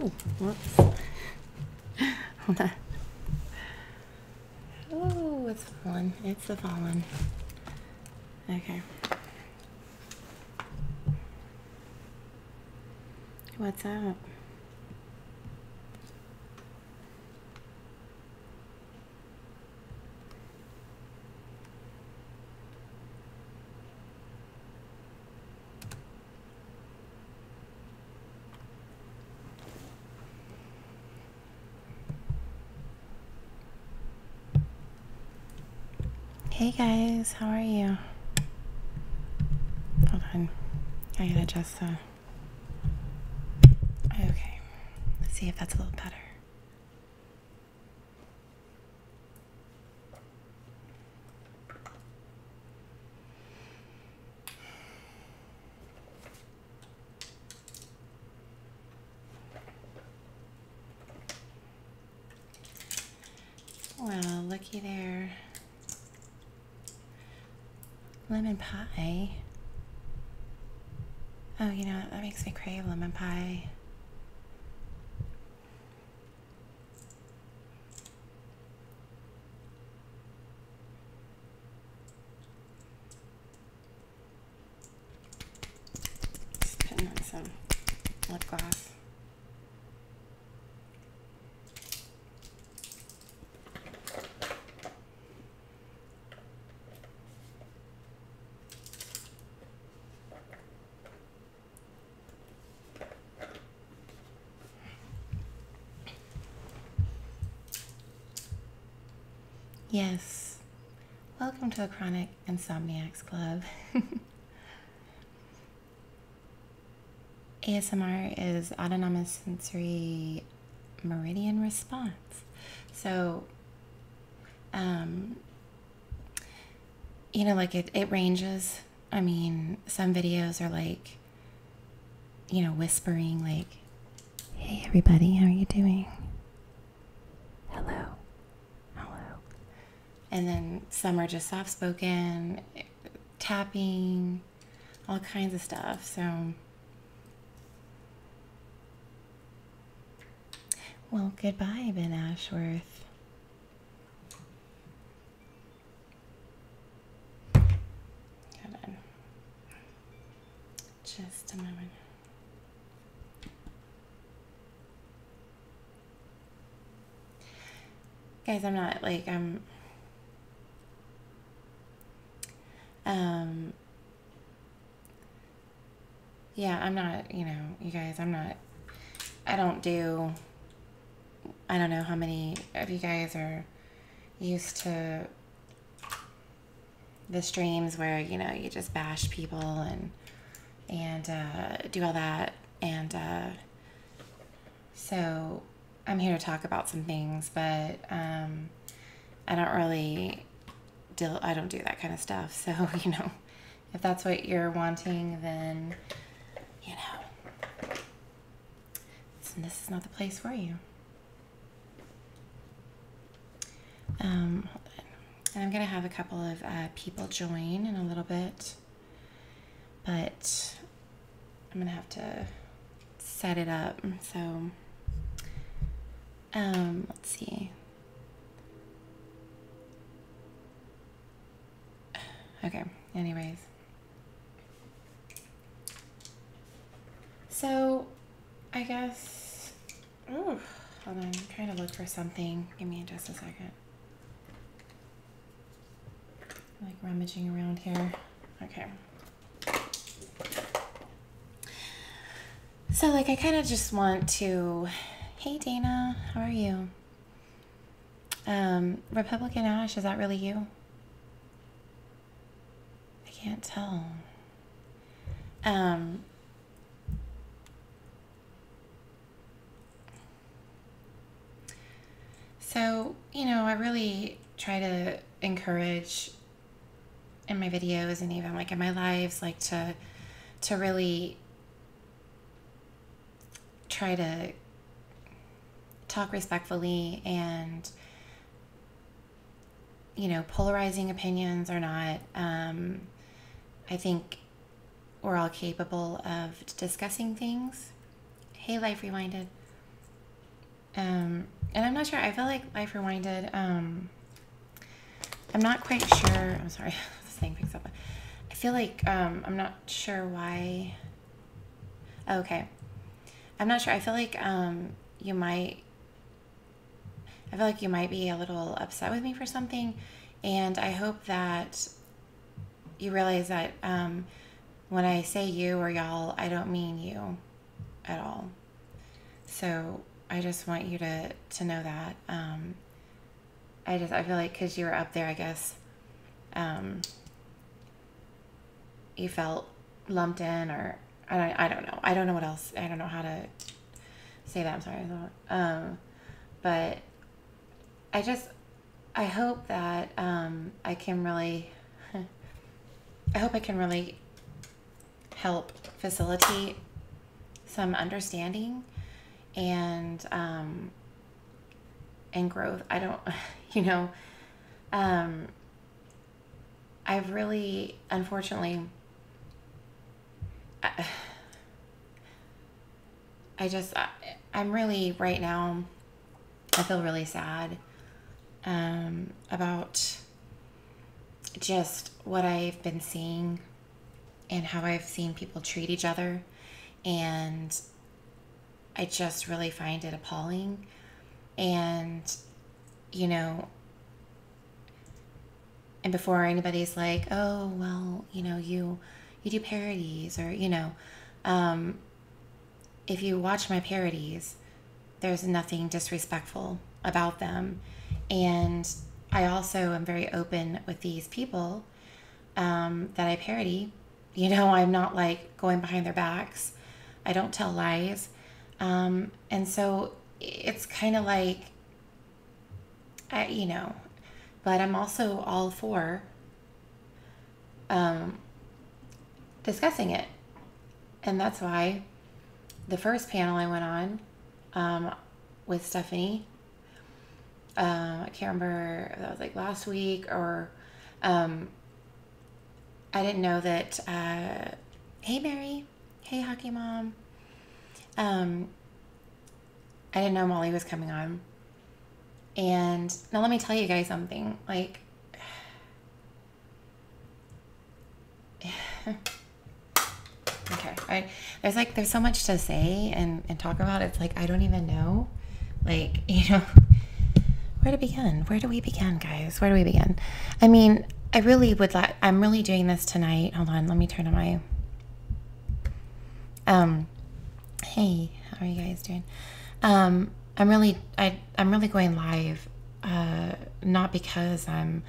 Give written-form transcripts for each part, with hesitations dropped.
Oh, whoops. Hold on. Oh, it's fallen. It's the fallen. Okay. What's up? Hey guys, how are you? Hold on. I gotta adjust the... Okay. Let's see if that's a little better. Well, looky there. Lemon pie. Oh, you know, that makes me crave lemon pie. Just putting on some lip gloss. Yes. Welcome to the Chronic Insomniacs Club. ASMR is autonomous sensory meridian response. So, you know, like it ranges. I mean, some videos are like, you know, whispering like, hey everybody, how are you doing? Hello. And then some are just soft-spoken, tapping, all kinds of stuff. So, well, goodbye, Ben Ashworth. Hold on. Just a moment. Guys, I'm not like, yeah, I'm not, you know, you guys, I don't know how many of you guys are used to the streams where, you know, you just bash people and do all that. And so I'm here to talk about some things, but I don't do that kind of stuff. So, you know, if that's what you're wanting, then, you know, this is not the place for you. Hold on. And I'm going to have a couple of people join in a little bit, but I'm going to have to set it up. So, let's see. Okay, anyways. So, I guess, hold on, I'm trying to look for something. Give me just a second. Like rummaging around here. Okay. So, like, I kind of just want to, hey Dana, how are you? Republican Ash, is that really you? I can't tell. So, you know, I really try to encourage in my videos and even like in my lives, like to really try to talk respectfully, and, you know, polarizing opinions or not. I think we're all capable of discussing things. Hey, Life Rewinded. And I'm not sure. I feel like Life Rewinded. I'm not quite sure. I'm sorry. This thing picks up. I feel like I'm not sure why. Okay. I'm not sure. I feel like you might. I feel like you might be a little upset with me for something, and I hope that you realize that when I say you or y'all, I don't mean you at all. So I just want you to know that. I feel like because you were up there, I guess you felt lumped in, or I don't know. I don't know what else. I don't know how to say that. I'm sorry. But I hope that I can really help facilitate some understanding and growth. I don't, I've really, unfortunately, I'm really right now, I feel really sad about just what I've been seeing and how I've seen people treat each other, and I just really find it appalling. And and before anybody's like, oh well, you do parodies, or if you watch my parodies, there's nothing disrespectful about them. And I also am very open with these people that I parody. I'm not like going behind their backs. I don't tell lies. And so it's kind of like, but I'm also all for discussing it. And that's why the first panel I went on with Stephanie, I can't remember if that was like last week or I didn't know that hey Mary, hey Hockey Mom, I didn't know Molly was coming on. And now let me tell you guys something, like okay, there's so much to say and talk about. It's like I don't even know, like, where to begin. Where do we begin, guys? Where do we begin? I mean, I'm really doing this tonight. Hold on, let me turn on my hey, how are you guys doing? I'm really going live, not because I'm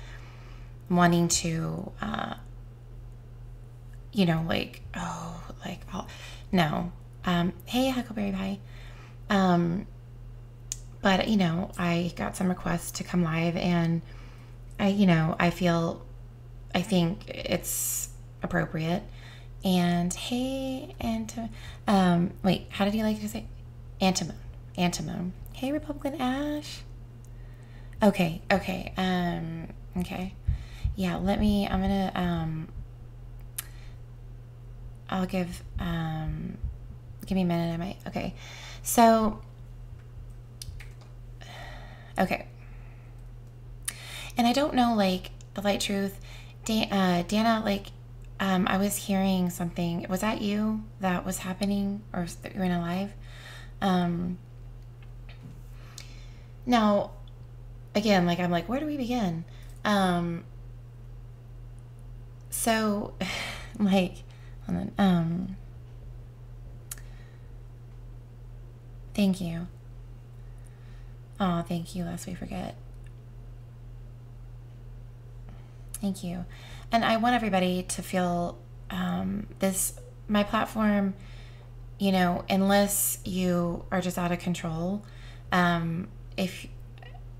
wanting to no. Hey Huckleberry Pie. But I got some requests to come live, and I think it's appropriate. And hey, wait, how did you like to say? Antimone. Hey, Republican Ash. Okay. Okay. Yeah, I'm gonna, I'll give me a minute. Okay. So, okay. And I don't know, like, the light truth. Dana, like, I was hearing something. Was that you that was happening, or that you're in a live? Now, again, like, I'm like, where do we begin? So, like, hold on, thank you. Oh, thank you, lest we forget. Thank you. And I want everybody to feel my platform, unless you are just out of control, if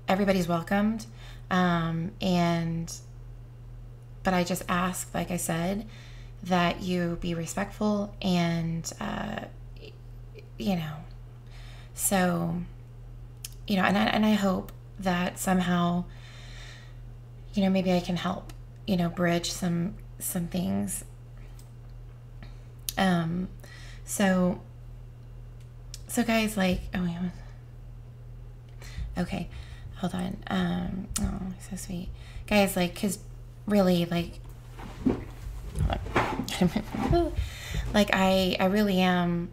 everybody's welcomed, but I just ask, like I said, that you be respectful and, so, and I hope that somehow, maybe I can help, bridge some things. So guys, like, oh, yeah. Okay, hold on. Oh, so sweet. Guys, like, because really, like, like, I really am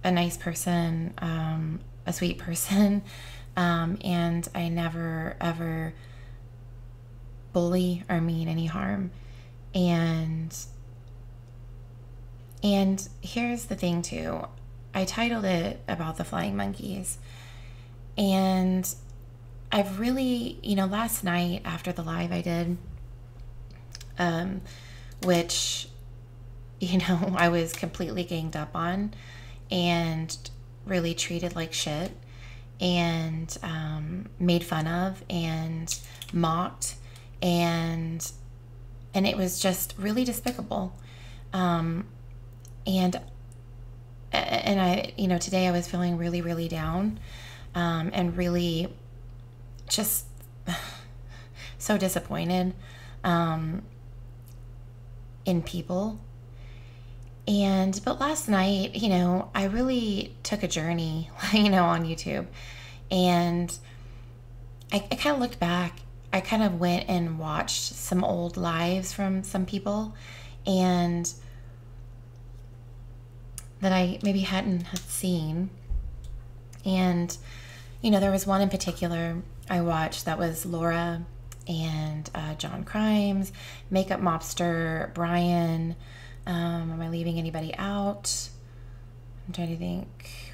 a nice person, a sweet person, and I never, ever bully or mean any harm. And here's the thing, too. I titled it about the flying monkeys. And I've really, last night after the live I did, which, I was completely ganged up on and really treated like shit and made fun of and mocked, and it was just really despicable. And I, today I was feeling really, really down, and really just so disappointed in people. But last night, I really took a journey, on YouTube, and I kind of looked back. I kind of went and watched some old lives from some people, and that I maybe hadn't seen. And, there was one in particular I watched that was Laura and John Crimes, Makeup Mobster, Brian. Am I leaving anybody out? I'm trying to think.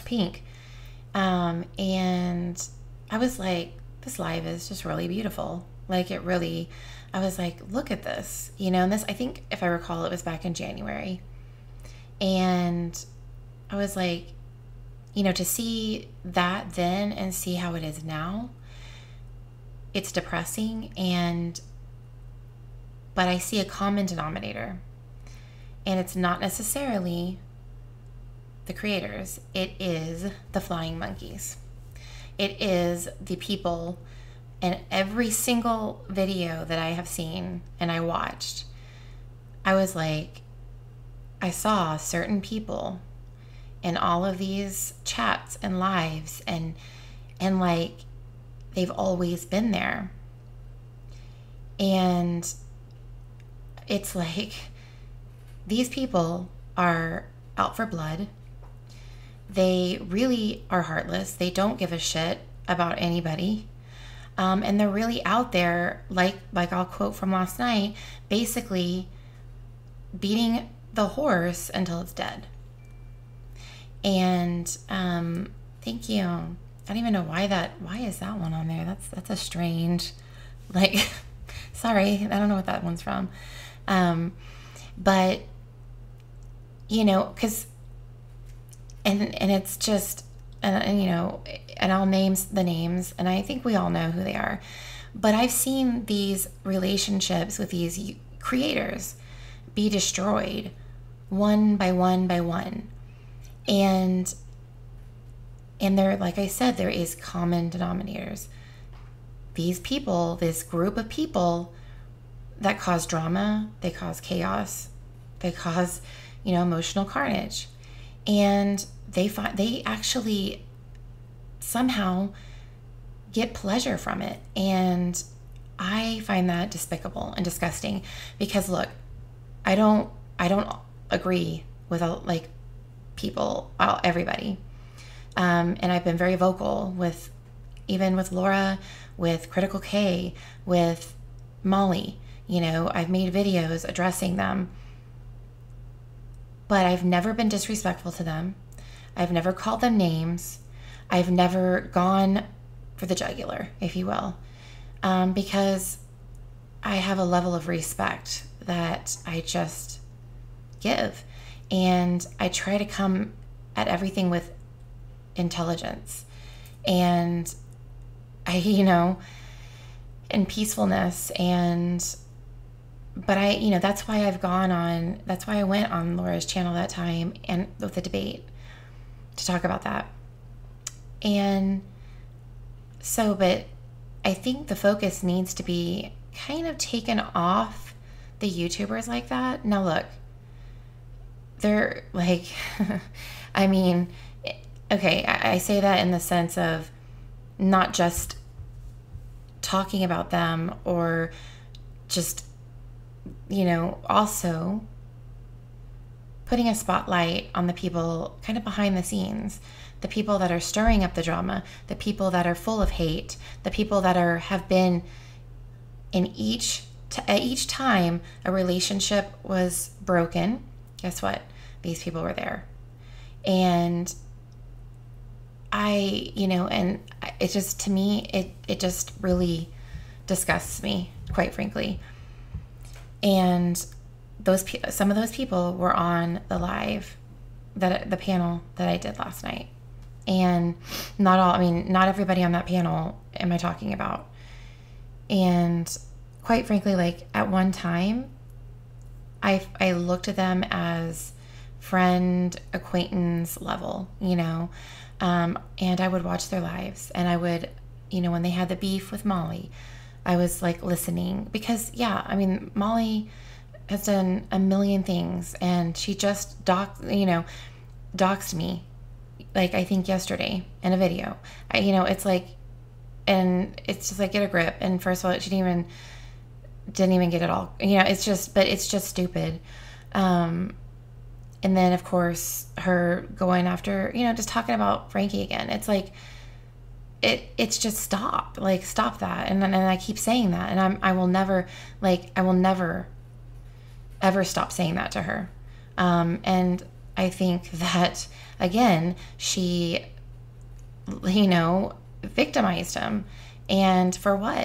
Pink. And I was like, this live is just really beautiful. Like, it really, I was like, look at this, and this, I think if I recall, it was back in January. And I was like, to see that then and see how it is now, it's depressing. But I see a common denominator, and it's not necessarily the creators. It is the flying monkeys. It is the people. And every single video that I have seen and I watched, I was like, I saw certain people in all of these chats and lives, and like, they've always been there. And it's like, these people are out for blood. They really are heartless. They don't give a shit about anybody. And they're really out there, like I'll quote from last night, basically beating the horse until it's dead. And thank you. I don't even know why is that one on there? That's a strange, like, sorry, I don't know what that one's from. But, because, and it's just, and I'll name the names, and I think we all know who they are. But I've seen these relationships with these creators be destroyed one by one by one. And there, like I said, there is common denominators. These people, this group of people that cause drama, they cause chaos, they cause, emotional carnage. And they actually somehow get pleasure from it. And I find that despicable and disgusting, because look, I don't agree with people, everybody. And I've been very vocal even with Laura, with Critical K, with Molly. I've made videos addressing them, but I've never been disrespectful to them. I've never called them names. I've never gone for the jugular, if you will, because I have a level of respect that I just give. And I try to come at everything with intelligence and and peacefulness. But that's why I went on Laura's channel that time and with the debate to talk about that. And so, but I think the focus needs to be kind of taken off the YouTubers like that. Now look, they're like, I mean, okay, I say that in the sense of not just talking about them or just, also putting a spotlight on the people kind of behind the scenes, the people that are stirring up the drama, the people that are full of hate, the people that have been in at each time a relationship was broken. Guess what? These people were there. And and it just, to me, it just really disgusts me, quite frankly. And some of those people were on the live, the panel that I did last night. And not everybody on that panel am I talking about. And quite frankly, like, at one time, I looked at them as friend, acquaintance level, and I would watch their lives, and I would, when they had the beef with Molly, I was like listening, because Molly has done a million things, and she just doxed me, like, I think yesterday in a video. It's like, and it's just like, get a grip. And first of all, she didn't even get it all. It's just stupid. And then, of course, her going after, just talking about Frankie again. It's like, it's just stop that. And I keep saying that. And I will never, ever stop saying that to her. And I think that, again, she, victimized him. And for what?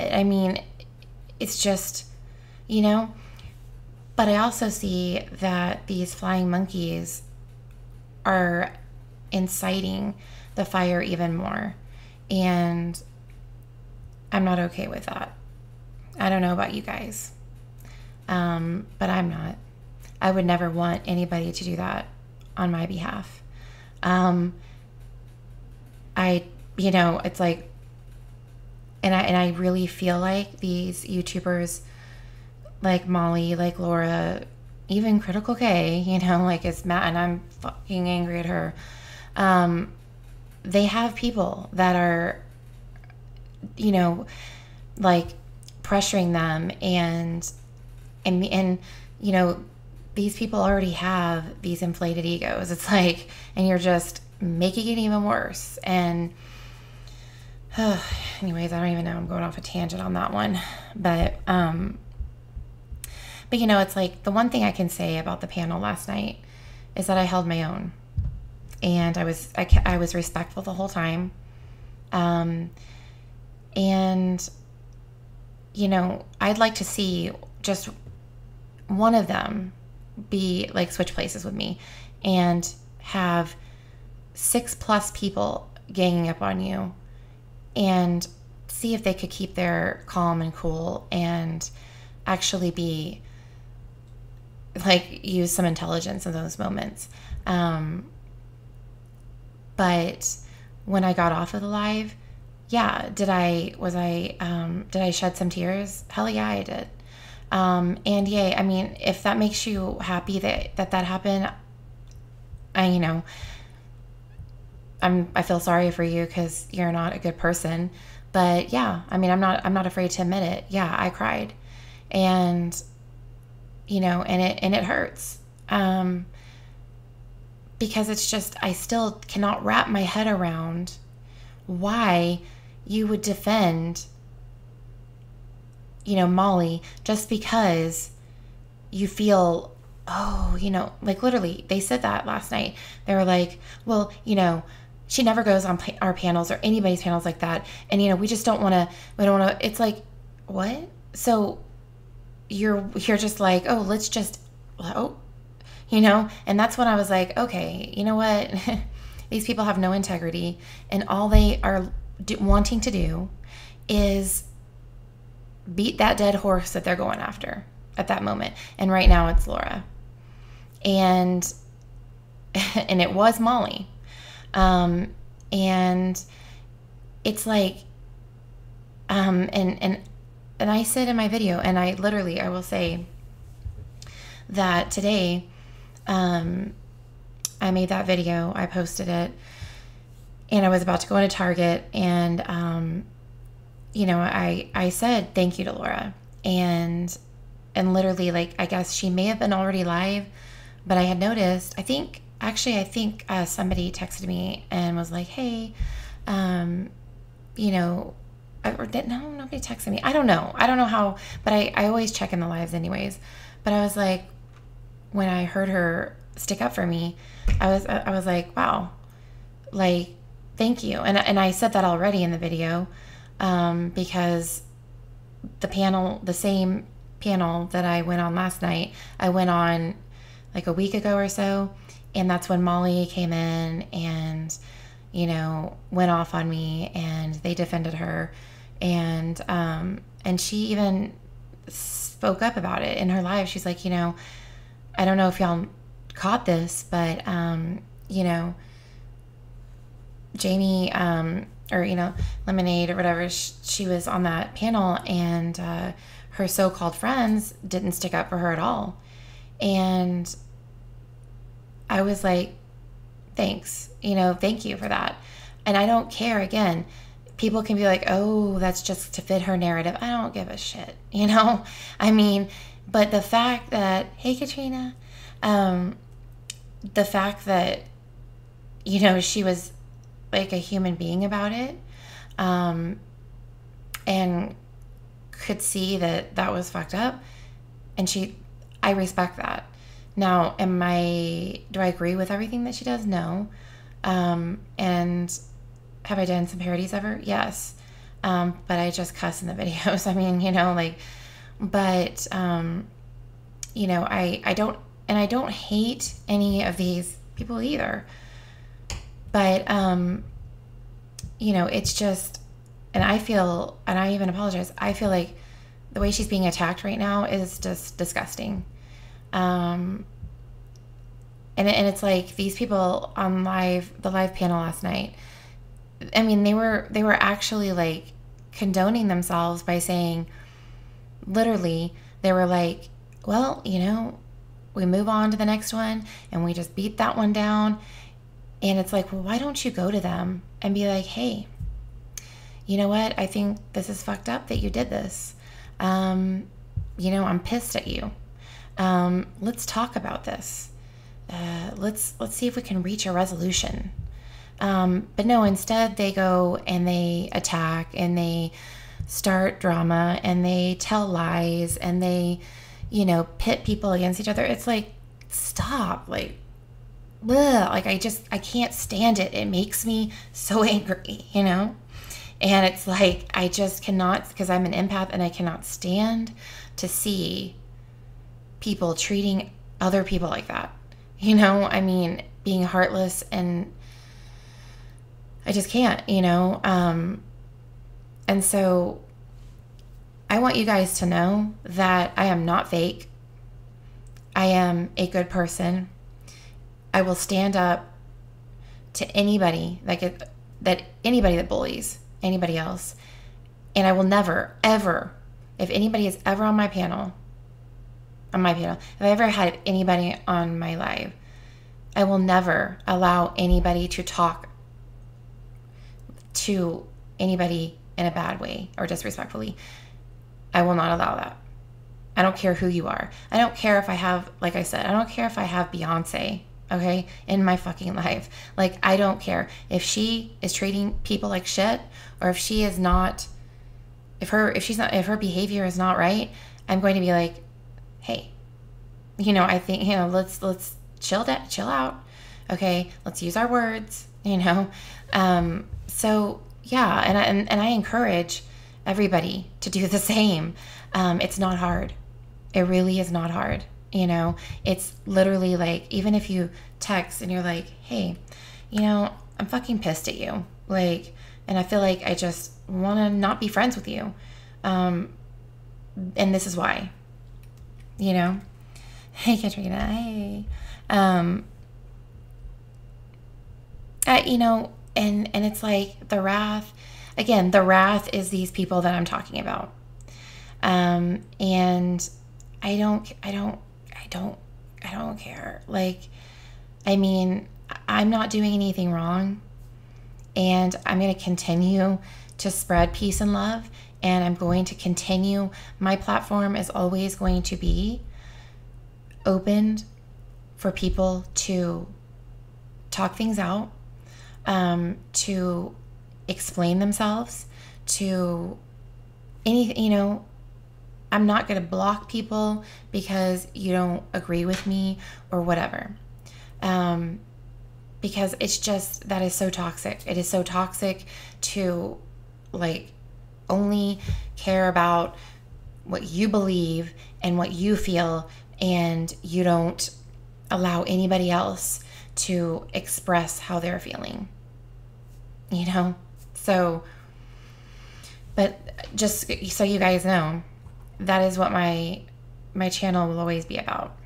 It's just, but I also see that these flying monkeys are inciting the fire even more. And I'm not okay with that. I don't know about you guys. But I'm not. I would never want anybody to do that on my behalf. It's like, and I really feel like these YouTubers, like Molly, like Laura, even Critical K, is mad, and I'm fucking angry at her. They have people that are, pressuring them, and these people already have these inflated egos. It's like, and you're just making it even worse. And anyways, I don't even know, I'm going off a tangent on that one, but it's like, the one thing I can say about the panel last night is that I held my own, and I was respectful the whole time. And I'd like to see just one of them be like, switch places with me and have 6+ people ganging up on you, and see if they could keep their calm and cool and actually be like, use some intelligence in those moments. But when I got off of the live, yeah, did I shed some tears? Hell yeah, I did. And yay, if that makes you happy that happened, I feel sorry for you, because you're not a good person. But yeah, I'm not afraid to admit it. Yeah, I cried, and and it hurts. Because it's just, I still cannot wrap my head around why you would defend, Molly, just because you feel, like, literally, they said that last night. They were like, well, she never goes on our panels or anybody's panels like that. And, we don't want to, it's like, what? So you're just like, oh, let's just, and that's when I was like, okay, you know what? These people have no integrity, and all they are wanting to do is beat that dead horse that they're going after at that moment. And right now it's Laura. And it was Molly. And it's like, and I said in my video, and I will say that today, I made that video, I posted it, and I was about to go into Target, and I said thank you to Laura, and literally, like, I guess she may have been already live, but I had noticed, I think somebody texted me and was like, hey, no, nobody texted me. I don't know how, but I always check in the lives anyways. But I was like, when I heard her stick up for me, I was like, wow, like, thank you. And I said that already in the video, because the same panel that I went on last night, I went on like a week ago or so, and that's when Molly came in and, went off on me, and they defended her, and she even spoke up about it in her live. She's like, I don't know if y'all caught this, but Jamie, Lemonade or whatever, she was on that panel, and her so-called friends didn't stick up for her at all. And I was like, thanks, thank you for that. And I don't care. Again, people can be like, oh, that's just to fit her narrative. I don't give a shit, I mean, but the fact that, hey, Katrina, the fact that, she was like a human being about it, and could see that was fucked up, and I respect that. Now, do I agree with everything that she does? No. And have I done some parodies ever? Yes. But I just cuss in the videos. I mean, but, I don't hate any of these people either. But, it's just, and I even apologize, I feel like the way she's being attacked right now is just disgusting. And it's like these people on the live panel last night, I mean, they were actually like condoning themselves by saying, literally, they were like, well, we move on to the next one and we just beat that one down. And it's like, well, why don't you go to them and be like, hey, you know what? I think this is fucked up that you did this. I'm pissed at you. Let's talk about this. Let's see if we can reach a resolution. But no, instead they go and they attack and they start drama and they tell lies and they, pit people against each other. It's like, stop, like, bleh, like I can't stand it. It makes me so angry, and it's like, I just cannot, because I'm an empath, and I cannot stand to see people treating other people like that. I mean, being heartless, and I just can't, and so I want you guys to know that I am not fake. I am a good person. I will stand up to anybody anybody that bullies anybody else. And I will never, ever, if anybody is ever on my panel, if I ever had anybody on my live, I will never allow anybody to talk to anybody in a bad way or disrespectfully. I will not allow that. I don't care who you are. I don't care if I have, like I said, I don't care if I have Beyonce, okay, in my fucking life. Like, I don't care. If she is treating people like shit, or if she is not, if her behavior is not right, I'm going to be like, hey, I think, let's chill out. Okay, let's use our words, so yeah, and I encourage everybody to do the same. It's not hard. It really is not hard. It's literally like, even if you text and you're like, hey, I'm fucking pissed at you. Like, and I feel like I just want to not be friends with you. And this is why, hey, Katrina, hey. And it's like the wrath is these people that I'm talking about. And I don't care. Like, I mean, I'm not doing anything wrong. And I'm going to continue to spread peace and love. And I'm going to continue. My platform is always going to be opened for people to talk things out, to explain themselves, to anything, I'm not going to block people because you don't agree with me or whatever. Because it's just, that is so toxic. It is so toxic to like only care about what you believe and what you feel, and you don't allow anybody else to express how they're feeling, So, but just so you guys know, that is what my channel will always be about.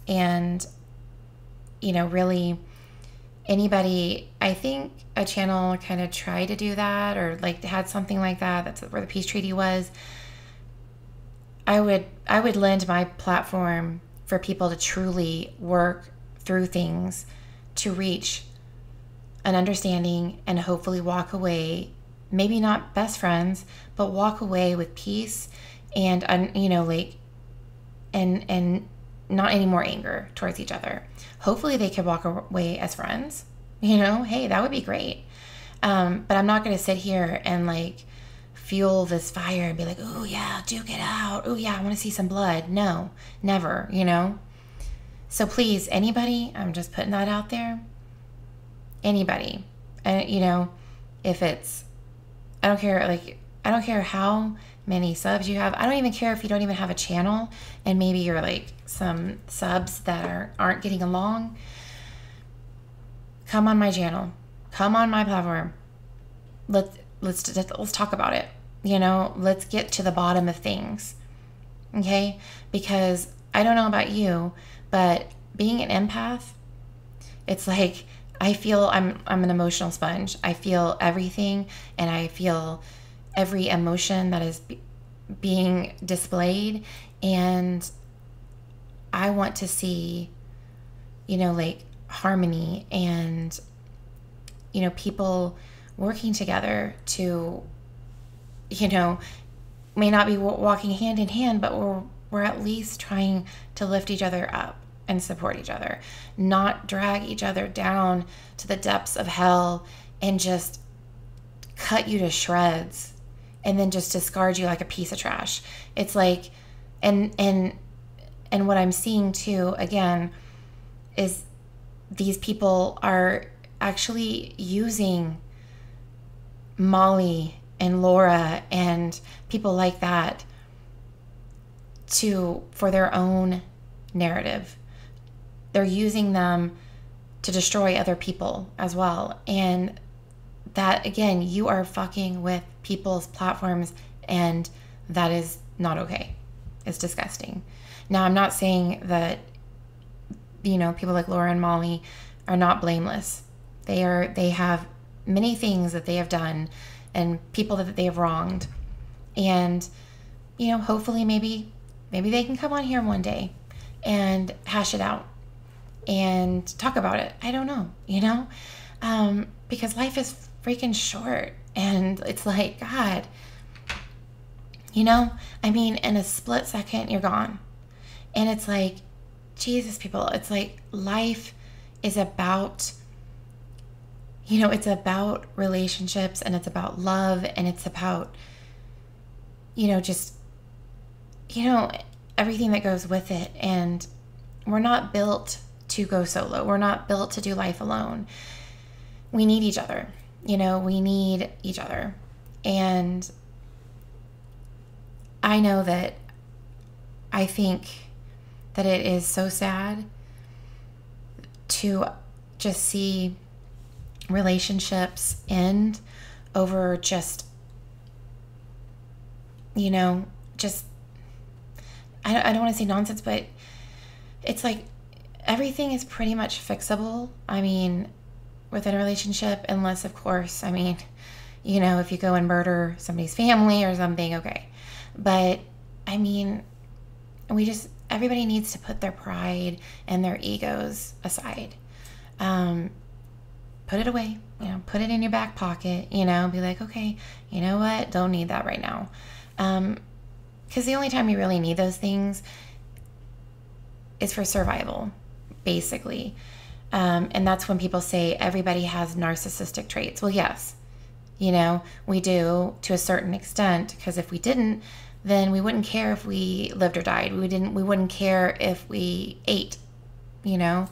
And, really anybody, I think a channel kind of tried to do that, or like had something like that. That's where the peace treaty was. I would lend my platform for people to truly work through things to reach an understanding and hopefully walk away, maybe not best friends, but walk away with peace and, and not any more anger towards each other. Hopefully they could walk away as friends, hey, that would be great. But I'm not going to sit here and like fuel this fire and be like, oh yeah, duke it out. Oh yeah, I want to see some blood. No, never, So please, anybody, I'm just putting that out there. Anybody, and if it's, I don't care how many subs you have. I don't even care if you don't even have a channel and maybe you're like some subs that aren't getting along. Come on my channel, come on my platform. Let's talk about it. Let's get to the bottom of things. Okay? Because I don't know about you, but being an empath, it's like I feel I'm an emotional sponge. I feel everything, and I feel every emotion that is being displayed, and I want to see, like harmony and, people working together to, may not be walking hand in hand, but we're at least trying to lift each other up and support each other, not drag each other down to the depths of hell and just cut you to shreds and then just discard you like a piece of trash. It's like, and what I'm seeing too, again, is these people are actually using Molly and Laura and people like that for their own narrative. They're using them to destroy other people as well. And that, again, you are fucking with people's platforms, and that is not okay. It's disgusting. Now, I'm not saying that, people like Laura and Molly are not blameless. They have many things that they have done and people that they have wronged. And, hopefully maybe they can come on here one day and hash it out and talk about it. I don't know, because life is freaking short, and it's like, God, in a split second, you're gone. And it's like, Jesus, people, it's like life is about, it's about relationships, and it's about love, and it's about, just, everything that goes with it. And we're not built to go solo. We're not built to do life alone. We need each other. We need each other. And I know that I think that it is so sad to just see relationships end over just, just, I don't want to say nonsense, but it's like everything is pretty much fixable. Within a relationship, unless, of course, if you go and murder somebody's family or something, okay. But, everybody needs to put their pride and their egos aside. put it away, you know, put it in your back pocket, you know, be like, okay, you know what? Don't need that right now. Because the only time you really need those things is for survival, basically. And that's when people say everybody has narcissistic traits. Well, yes, you know, we do to a certain extent, because if we didn't, then we wouldn't care if we lived or died. We wouldn't care if we ate, you know,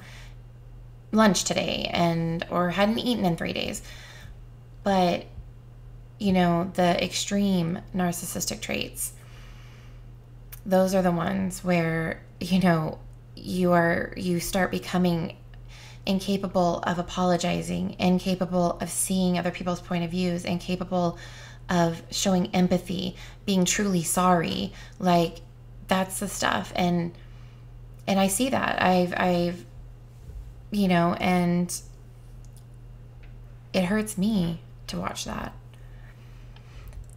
lunch today or hadn't eaten in 3 days. But, you know, the extreme narcissistic traits, those are the ones where, you know, you start becoming incapable of apologizing, incapable of seeing other people's point of views, incapable of showing empathy, being truly sorry. Like, that's the stuff. And I see that. I've you know, and it hurts me to watch that.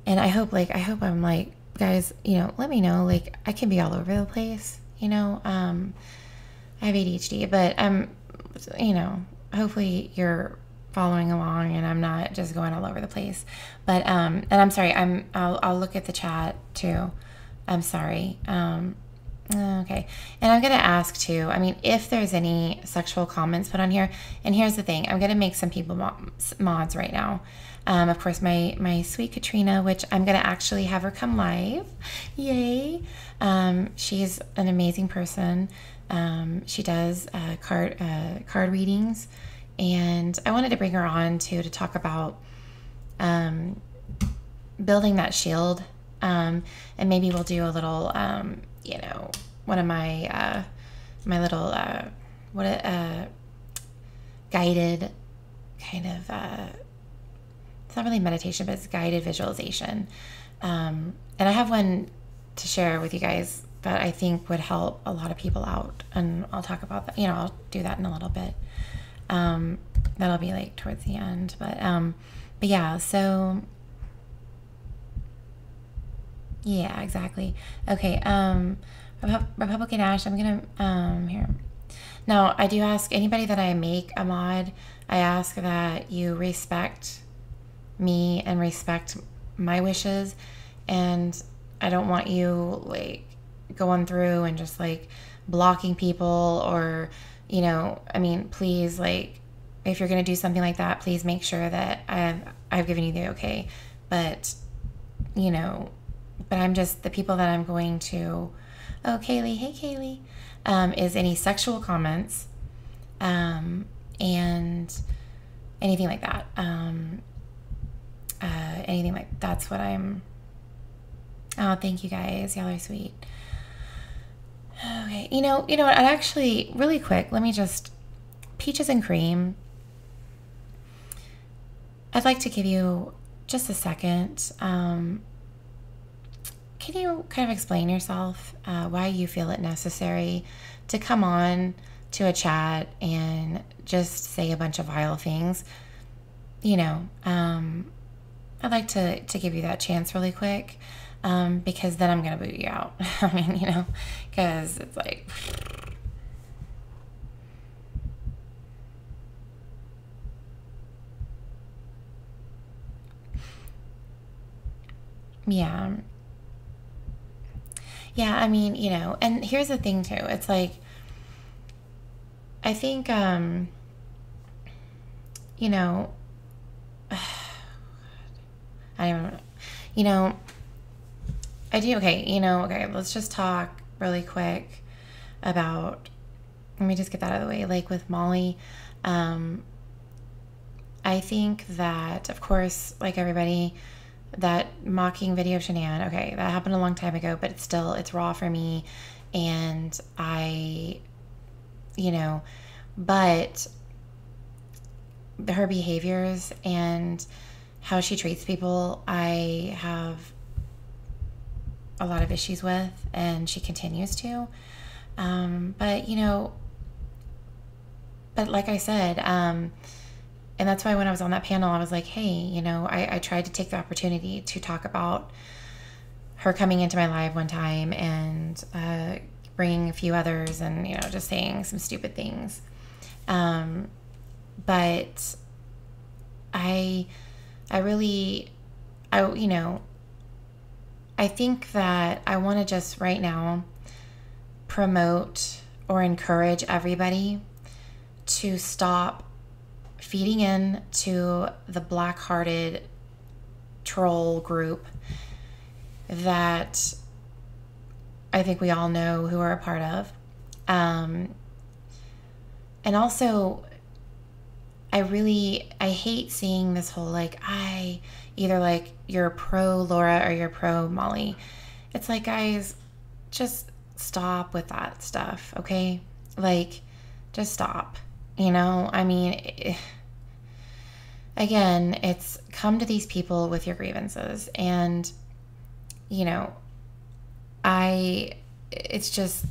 And I hope I'm like, guys, you know, let me know. Like, I can be all over the place, you know. I have ADHD, but you know, hopefully you're following along and I'm not just going all over the place. But and I'm sorry, I'll look at the chat too. I'm sorry. Okay. And I'm going to ask too, I mean, if there's any sexual comments put on here, and here's the thing, I'm going to make some people mods right now. Of course, my sweet Katrina, which I'm going to actually have her come live. Yay. She's an amazing person. She does card readings, and I wanted to bring her on too to talk about building that shield. And maybe we'll do a little, you know, one of my my little guided kind of it's not really meditation, but it's guided visualization. And I have one to share with you guys that I think would help a lot of people out, and I'll talk about that. You know, I'll do that in a little bit. That'll be like towards the end, but yeah. So yeah, exactly. Okay. Republican Ash, I'm gonna here. Now, I do ask anybody that I make a mod, I ask that you respect me and respect my wishes, and I don't want you like going through and just like blocking people, or, you know, I mean, please, like, if you're gonna do something like that, please make sure that I've given you the okay. But, you know, but I'm just, the people that I'm going to, oh, Kaylee, hey Kaylee, is any sexual comments, and anything like that. Anything like, that's what I'm, oh, thank you guys, y'all are sweet. Okay, you know what, I'd actually, really quick, let me just, Peaches and Cream, I'd like to give you just a second. Can you kind of explain yourself, why you feel it necessary to come on to a chat and just say a bunch of vile things? You know, I'd like to give you that chance really quick, because then I'm going to boot you out. I mean, you know, because it's like... Yeah. Yeah, I mean, you know, and here's the thing too. It's like, I think, you know, I don't know, you know, I do, okay, you know, okay, let's just talk really quick about, let me just get that out of the way, like with Molly. I think that, of course, like everybody, that mocking video of Shanann, okay, that happened a long time ago, but it's raw for me, and I, you know, but her behaviors and how she treats people, I have a lot of issues with, and she continues to, but, you know, but like I said, and that's why when I was on that panel, I was like, hey, you know, I tried to take the opportunity to talk about her coming into my live one time and bringing a few others and, you know, just saying some stupid things. But you know, I think that I want to just right now promote or encourage everybody to stop feeding in to the black-hearted troll group that I think we all know who are a part of. And also, I hate seeing this whole like, either like you're pro Laura or you're pro Molly. It's like, guys, just stop with that stuff, okay? Like, just stop. You know, I mean, again, it's come to these people with your grievances, and you know, it's just,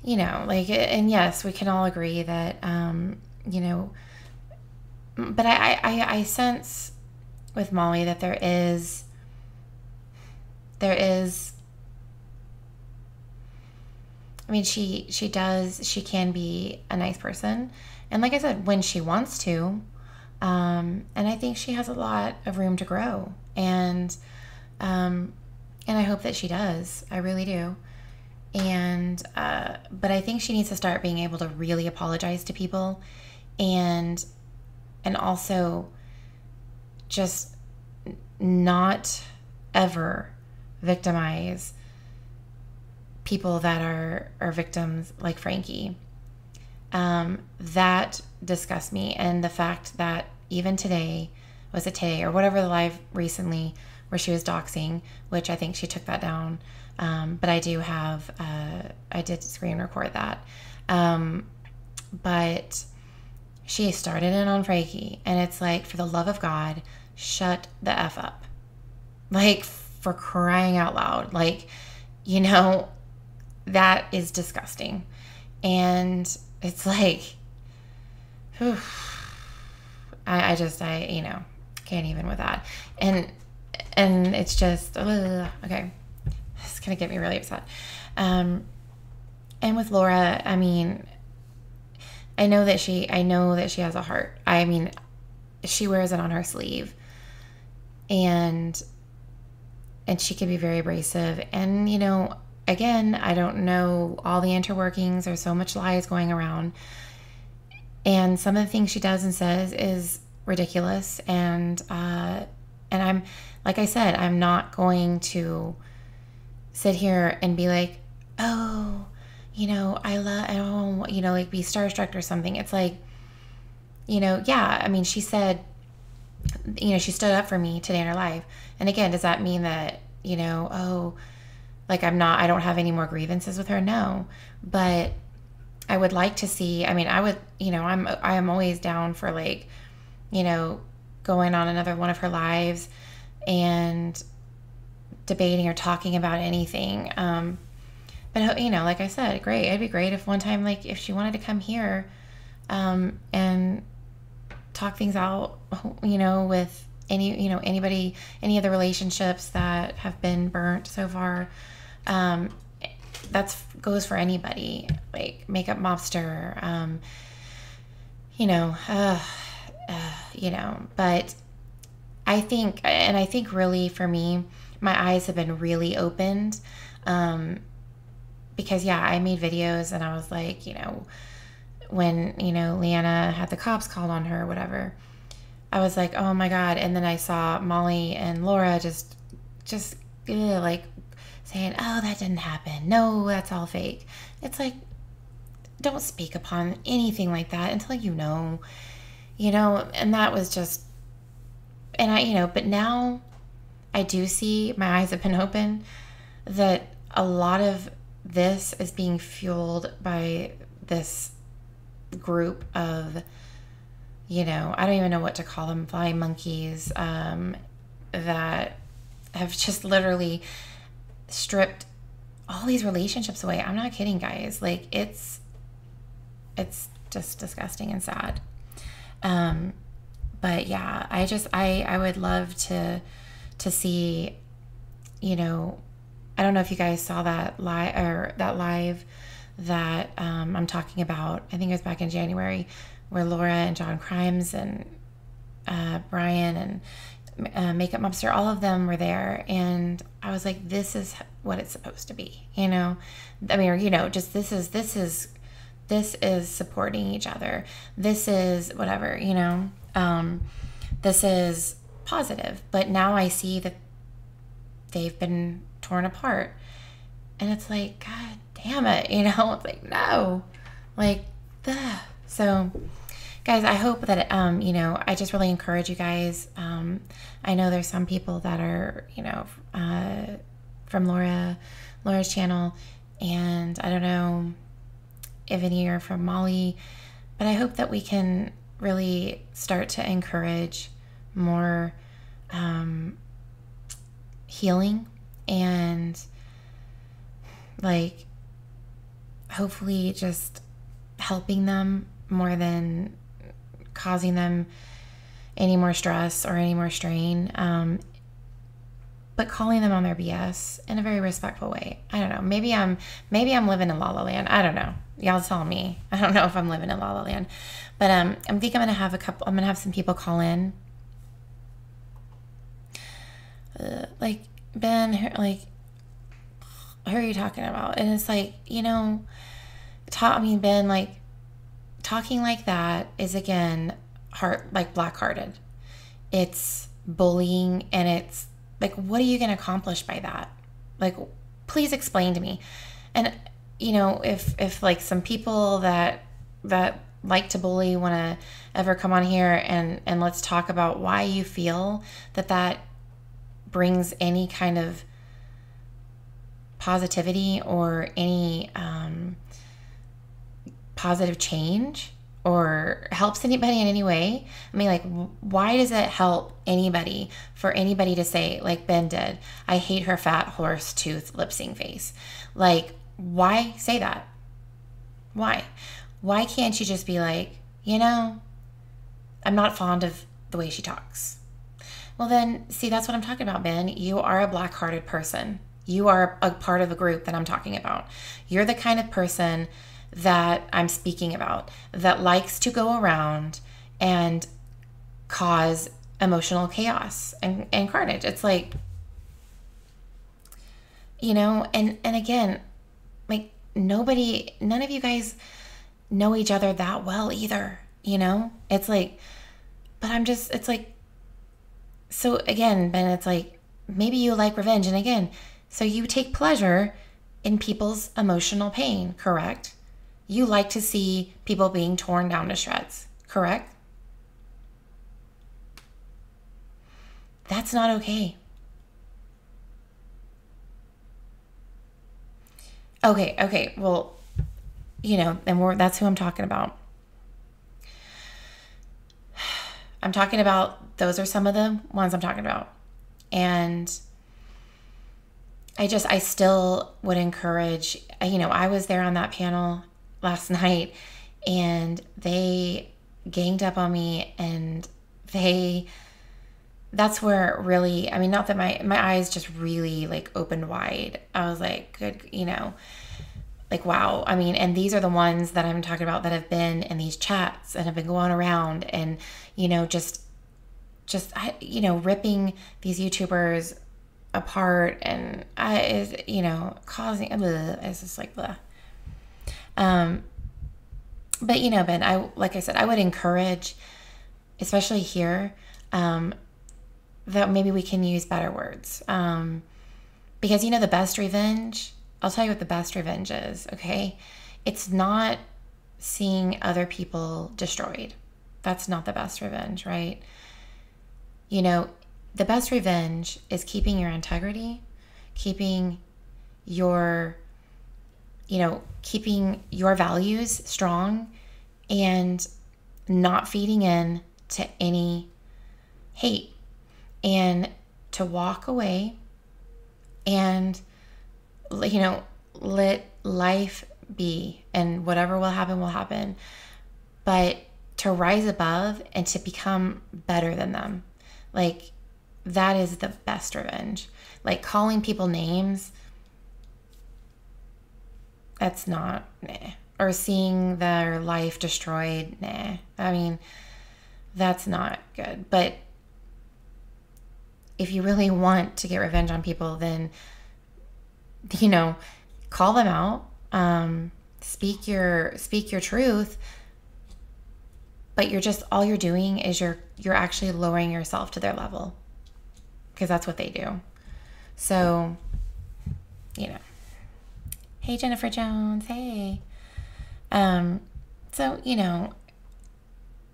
you know, like, and yes, we can all agree that, you know, but I sense with Molly that there is, I mean, she can be a nice person. And like I said, when she wants to, and I think she has a lot of room to grow. And I hope that she does. I really do. And, but I think she needs to start being able to really apologize to people, and also just not ever victimize people that are victims like Frankie. That disgusts me. And the fact that even today, was it today or whatever, the live recently where she was doxing, which I think she took that down. But I do have, I did screen record that. But she started in on Frankie, and it's like, for the love of God, shut the F up. Like, for crying out loud. Like, you know, that is disgusting. And it's like, whew, I you know, can't even with that. And it's just, okay, it's gonna get me really upset. And with Laura, I mean, I know that she has a heart. I mean, she wears it on her sleeve, and she can be very abrasive. And, you know, again, I don't know all the interworkings. There's so much lies going around. And some of the things she does and says is ridiculous. And I'm, like I said, I'm not going to sit here and be like, oh, you know, I don't, you know, like be starstruck or something. It's like, you know, yeah, I mean, she said, you know, she stood up for me today in her life. And again, does that mean that, you know, oh, like I don't have any more grievances with her? No. But I would like to see, I mean, I would, you know, I am always down for, like, you know, going on another one of her lives and debating or talking about anything. But, you know, like I said, great. It'd be great if one time, like, if she wanted to come here and talk things out, you know, with any, you know, anybody, any of the relationships that have been burnt so far. That goes for anybody, like makeup mobster, you know, you know, but I think really for me, my eyes have been really opened, because yeah, I made videos and I was like, you know, when, you know, Leanna had the cops called on her or whatever, I was like, oh my God. And then I saw Molly and Laura just like saying, oh, that didn't happen. No, that's all fake. It's like, don't speak upon anything like that until you know, and that was just, and I, you know, but now I do see, my eyes have been open, that a lot of this is being fueled by this group of, you know, I don't even know what to call them, flying monkeys, that have just literally stripped all these relationships away. I'm not kidding, guys. Like, it's just disgusting and sad. But yeah, I would love to see, you know, I don't know if you guys saw that live that I'm talking about. I think it was back in January, where Laura and John Crimes and Brian and Makeup Mobster, all of them were there. And I was like, this is what it's supposed to be, you know? I mean, or, you know, just this is supporting each other. This is whatever, you know? This is positive. But now I see that they've been torn apart. And it's like, God damn it, you know? It's like, no. Like, ugh. So, guys, I hope that, you know, I just really encourage you guys. I know there's some people that are, you know, from Laura's channel, and I don't know if any are from Molly, but I hope that we can really start to encourage more healing and, like, hopefully just helping them more than causing them any more stress or any more strain, but calling them on their BS in a very respectful way. I don't know. Maybe I'm living in La La Land. I don't know. Y'all tell me. I don't know if I'm living in La La Land, but I think I'm gonna have some people call in. Like, Ben, like, who are you talking about? And it's like, you know, Ben, like, talking like that is, again, black-hearted. It's bullying, and it's like, what are you going to accomplish by that? Like, please explain to me. And, you know, if like some people that like to bully want to ever come on here and let's talk about why you feel that brings any kind of positivity or any positive change or helps anybody in any way. I mean, like, why does it help anybody for anybody to say, like Ben did, I hate her fat horse tooth lip sync face? Like, why say that? Why can't you just be like, you know, I'm not fond of the way she talks? Well, then, see, that's what I'm talking about, Ben. You are a black-hearted person. You are a part of a group that I'm talking about. You're the kind of person that I'm speaking about that likes to go around and cause emotional chaos and carnage. It's like, you know, and again, like, none of you guys know each other that well either, you know? It's like, but it's like, so again, Ben, it's like, maybe you like revenge. And again, so you take pleasure in people's emotional pain, correct? You like to see people being torn down to shreds, correct? That's not okay. Okay, well, you know, and that's who I'm talking about. I'm talking about, those are some of the ones I'm talking about. And I still would encourage, you know, I was there on that panel last night and they ganged up on me, and that's where really, I mean, not that my eyes just really like opened wide. I was like, good, you know, like, wow. I mean, and these are the ones that I'm talking about that have been in these chats and have been going around and, you know, just, you know, ripping these YouTubers apart, and you know, causing, it's just like, blah. But, you know, Ben, like I said, I would encourage, especially here, that maybe we can use better words. Because, you know, the best revenge, I'll tell you what the best revenge is, okay? It's not seeing other people destroyed. That's not the best revenge, right? You know, the best revenge is keeping your integrity, keeping your values strong, and not feeding in to any hate, and to walk away and, you know, let life be, and whatever will happen, but to rise above and to become better than them. Like, that is the best revenge. Like, calling people names, that's not, nah. Or seeing their life destroyed, nah. I mean, That's not good. But if you really want to get revenge on people, then, call them out, speak your truth, but all you're doing is you're actually lowering yourself to their level, because that's what they do. So, hey, Jennifer Jones, hey. So,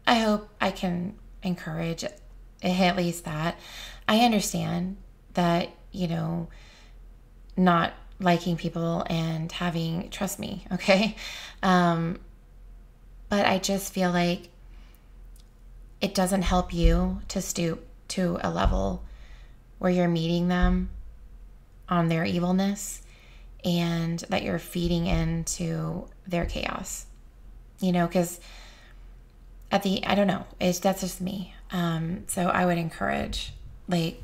I hope I can encourage at least that. I understand that, not liking people and trust me, okay? But I just feel like it doesn't help you to stoop to a level where you're meeting them on their evilness and that you're feeding into their chaos, because I don't know, that's just me. So I would encourage, that's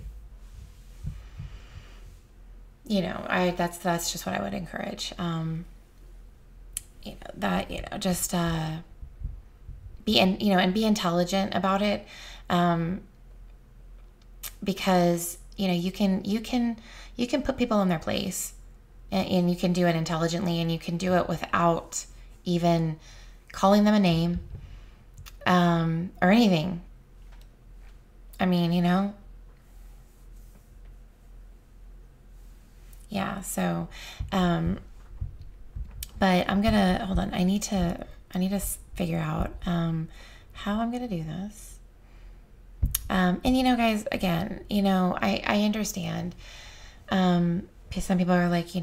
just what I would encourage. Just be be intelligent about it, because you can put people in their place, and you can do it intelligently, and you can do it without even calling them a name, or anything. I mean, yeah. So, but I'm gonna hold on. I need to figure out how I'm gonna do this. And guys, again, I understand. Some people are like, we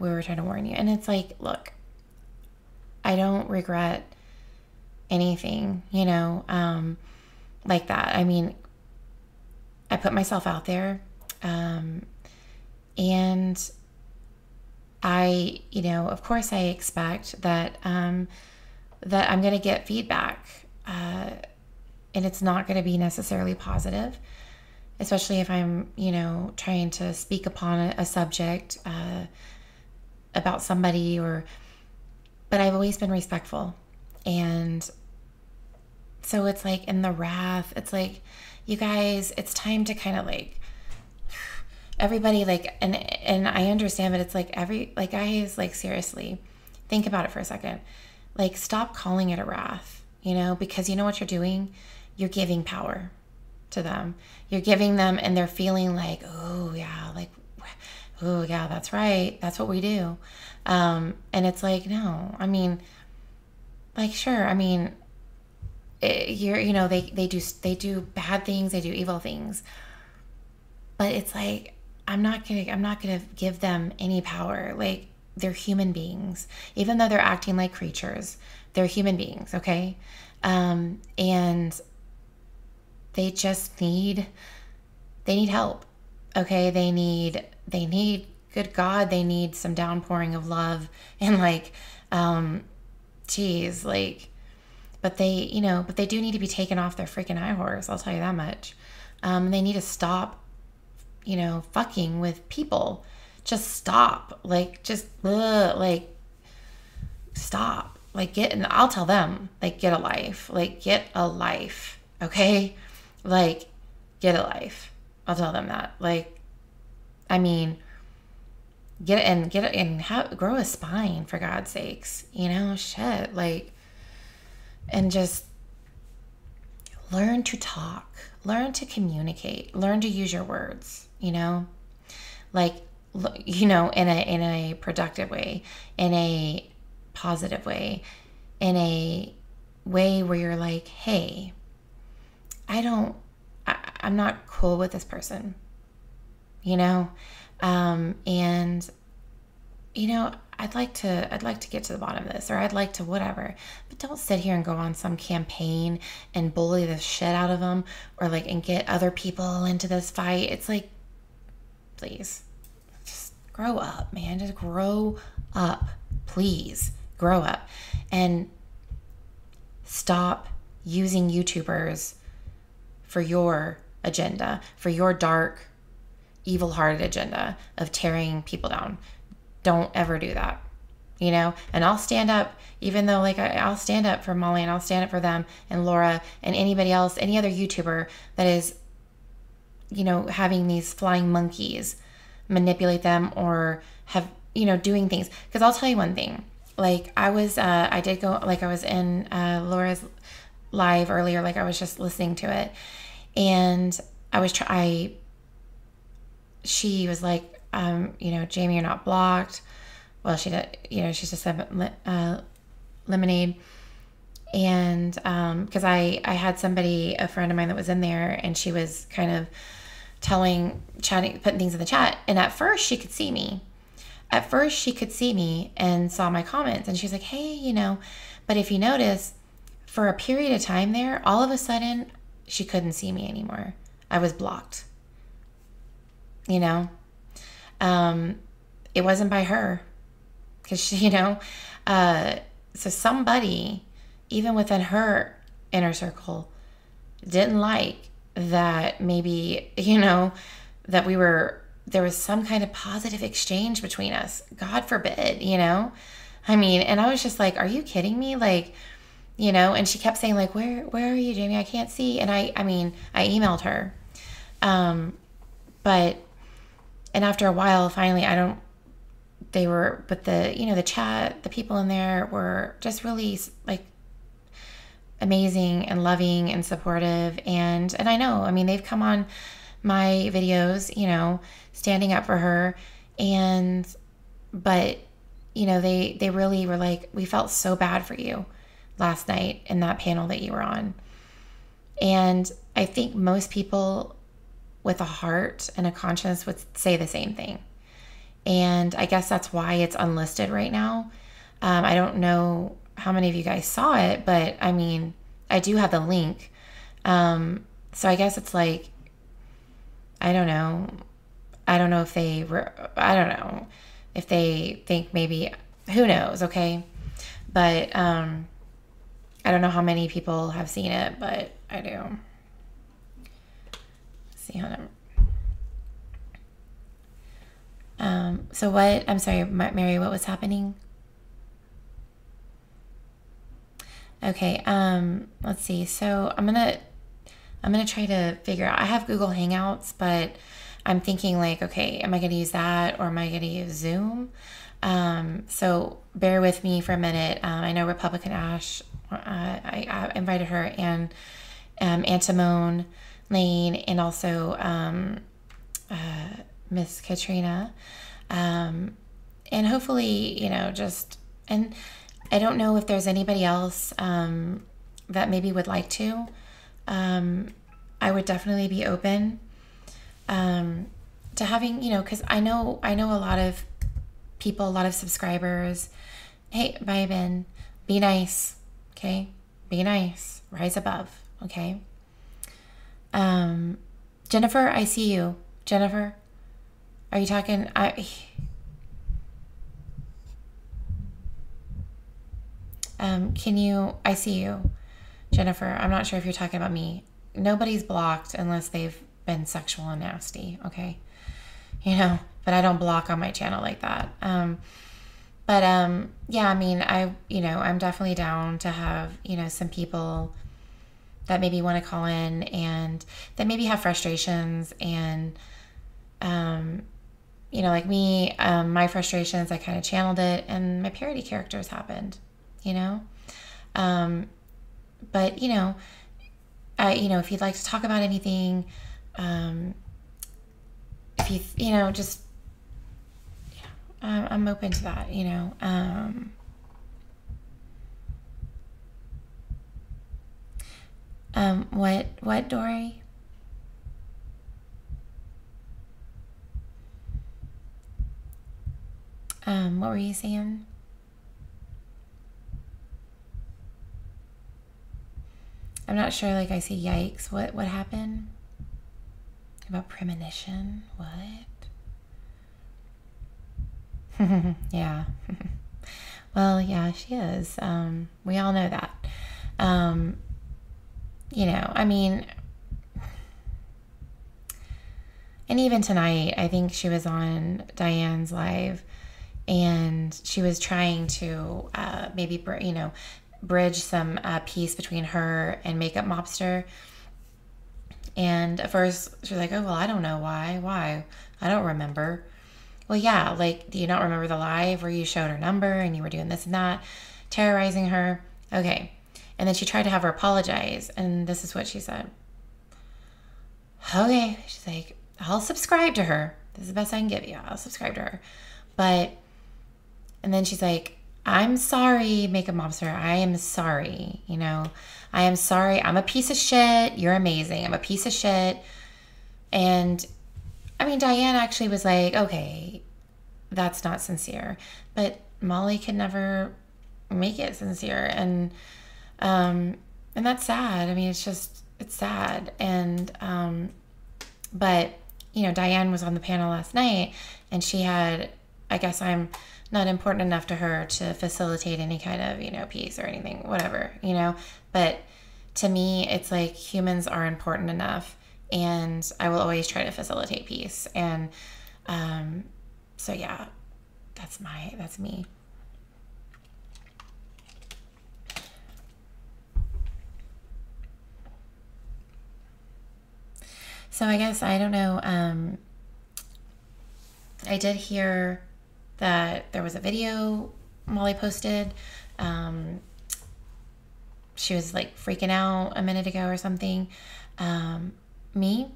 were trying to warn you, and it's like, look, I don't regret anything, like that. I mean, I put myself out there, and I, of course I expect that, that I'm going to get feedback, and it's not going to be necessarily positive, especially if I'm, trying to speak upon a subject, about somebody, but I've always been respectful. And so it's like, in the wrath, it's like, you guys, it's time to kind of everybody, and I understand, but it's like, guys, seriously, think about it for a second. Stop calling it a wrath, because you know what you're doing? You're giving power to them. You're giving them, and they're feeling like, oh yeah, that's right. That's what we do. And it's like, no, I mean, sure. I mean, they do bad things. They do evil things, but it's like, I'm not gonna give them any power. They're human beings, even though they're acting like creatures. They're human beings, okay? And they just need help, okay? They need, good God, they need some downpouring of love and but they do need to be taken off their freaking high horse. I'll tell you that much. They need to stop, fucking with people. Just stop. Stop. I'll tell them, get a life. Get a life. Okay? Get a life. I'll tell them that. I mean, grow a spine, for God's sakes. Shit. And just learn to talk, learn to communicate, learn to use your words, in a productive way, in a positive way, in a way where you're like, hey, I'm not cool with this person, and I'd like to get to the bottom of this, or I'd like to whatever, but don't sit here and go on some campaign and bully the shit out of them, or and get other people into this fight. It's like, please, just grow up, man. Just grow up, please. Grow up and stop using YouTubers for your agenda, for your dark, evil-hearted agenda of tearing people down. Don't ever do that. you know, and I'll stand up, even though like I'll stand up for Molly and I'll stand up for them and Laura and anybody else, any other YouTuber that is, you know, having these flying monkeys manipulate them or have, you know, doing things. Because I'll tell you one thing, like I was in Laura's live earlier, like I was just listening to it, and she was like, you know, Jamie, you're not blocked. Well, she did, you know, she just said lemonade. And because I had somebody, a friend of mine that was in there, and she was kind of putting things in the chat. And at first she could see me. And saw my comments, and she's like, hey, you know, but if you notice, for a period of time there, all of a sudden she couldn't see me anymore. I was blocked, you know. It wasn't by her, because she, you know, so somebody, even within her inner circle, didn't like that maybe, you know, that there was some kind of positive exchange between us. God forbid, you know? I mean, and I was just like, are you kidding me? Like, you know, and she kept saying like, where are you, Jamie? I can't see. And I mean, I emailed her. But after a while, finally, but the, you know, the chat, the people in there were just really like amazing and loving and supportive. And I know, I mean, they've come on my videos, you know, standing up for her. But, you know, they really were like, we felt so bad for you last night in that panel that you were on. And I think most people with a heart and a conscience would say the same thing. And I guess that's why it's unlisted right now. I don't know how many of you guys saw it, but I mean, I do have the link. So I guess it's like, I don't know if I don't know if they think maybe, who knows, okay? But I don't know how many people have seen it, but I do. Let's see how so what, I'm sorry, Mary, what was happening? Okay, let's see. So I'm gonna try to figure out, I have Google Hangouts, but I'm thinking like, okay, am I gonna use that or am I gonna use Zoom? So bear with me for a minute. I know Republican Ash, I invited her, and Antimone Lane, and also Miss Katrina. And hopefully, you know, and I don't know if there's anybody else that maybe would like to. I would definitely be open to having, you know, because I know a lot of people, a lot of subscribers. Hey, bye, Ben. Be nice, okay? Be nice. Rise above, okay? Jennifer, I see you. Jennifer, are you talking? I see you, Jennifer. I'm not sure if you're talking about me. Nobody's blocked unless they've been sexual and nasty, okay? You know, but I don't block on my channel like that. Yeah, I mean, I'm definitely down to have, you know, some people that maybe want to call in and that maybe have frustrations and, you know, like me, my frustrations, I kind of channeled it and my parody characters happened, you know? But, you know, if you'd like to talk about anything, if you know, just, I'm open to that, you know. What, Dory? What were you saying? I'm not sure, like I see yikes. What happened? About premonition? What? Yeah. Well, yeah, she is. We all know that. You know, I mean, and even tonight, I think she was on Diane's live, and she was trying to maybe, you know, bridge some peace between her and Makeup Mobster. And at first she was like, oh, well, I don't know why I don't remember. Well, yeah, like, do you not remember the live where you showed her number and you were doing this and that, terrorizing her? Okay. And then she tried to have her apologize, and this is what she said. Okay. She's like, I'll subscribe to her. This is the best I can give you. I'll subscribe to her. But, and then she's like, I'm sorry, Makeup Mobster. I am sorry. You know, I am sorry. I'm a piece of shit. You're amazing. I'm a piece of shit. And I mean, Diane actually was like, okay, that's not sincere. But Molly could never make it sincere. And that's sad. I mean, it's sad. And, but, you know, Diane was on the panel last night, and she had, I guess I'm not important enough to her to facilitate any kind of, you know, peace or anything, whatever, you know. But to me, it's like humans are important enough, and I will always try to facilitate peace. And so yeah, that's me. So I guess, I don't know, I did hear that there was a video Molly posted. She was like freaking out a minute ago or something. Me?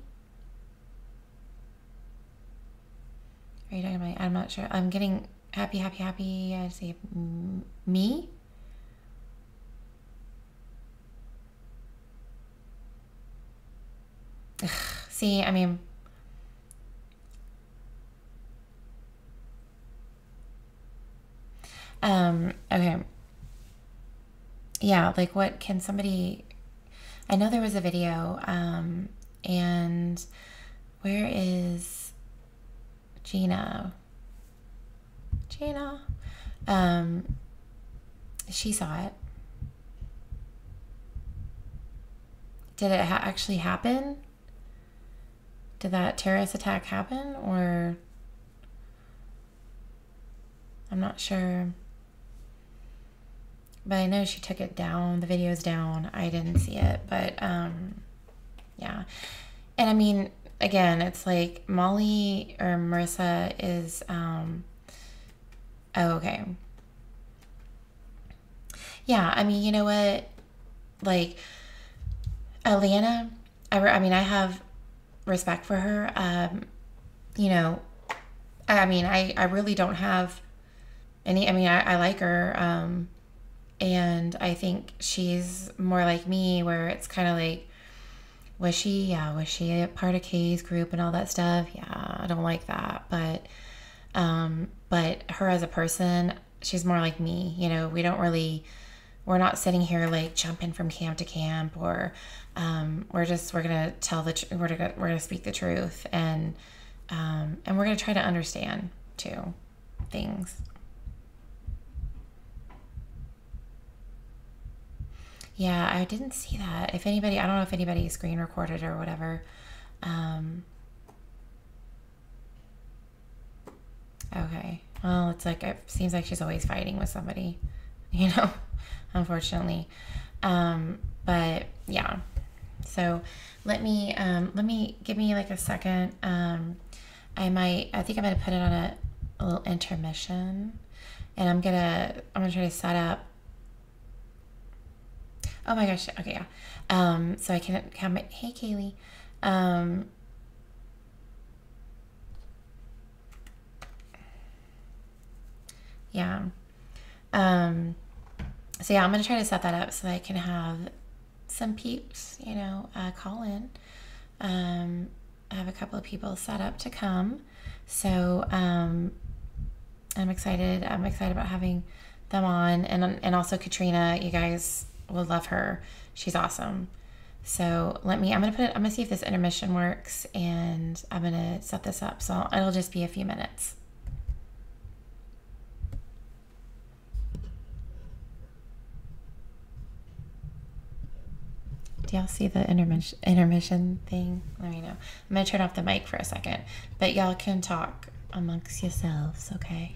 Are you talking about? I'm not sure. I'm getting happy. I say me. Ugh, see, I mean, okay. Yeah, like, what can somebody, I know there was a video, and where is Gina? She saw it. Did it actually happen? Did that terrorist attack happen? Or I'm not sure. But I know she took it down. The video's down. I didn't see it. But yeah. And I mean, again, it's like Molly or Marissa is oh, okay. Yeah, I mean, you know what? Like, Atlanta, I mean, I have respect for her. You know, I mean, I really don't have any, I mean, I like her. And I think she's more like me, where it's kind of like, was she a part of Kay's group and all that stuff? Yeah, I don't like that. But her as a person, she's more like me. You know, we're not sitting here like jumping from camp to camp, or we're gonna we're gonna speak the truth, and we're gonna try to understand too things. Yeah, I didn't see that. If anybody, I don't know if anybody screen recorded or whatever. Okay. Well, it's like, it seems like she's always fighting with somebody, you know, unfortunately. But yeah. So let me give me like a second. I think I'm gonna put it on a little intermission, and I'm gonna try to set up. Oh my gosh. Okay, yeah. So I can come. Hey, Kaylee. Yeah. So yeah, I'm gonna try to set that up so I can have some peeps, you know, call in. I have a couple of people set up to come. So I'm excited. I'm excited about having them on, and also Katrina. You guys will love her. She's awesome. So I'm gonna see if this intermission works, and I'm gonna set this up. So it'll just be a few minutes. Do y'all see the intermission thing? Let me know. I'm gonna turn off the mic for a second, but y'all can talk amongst yourselves, okay?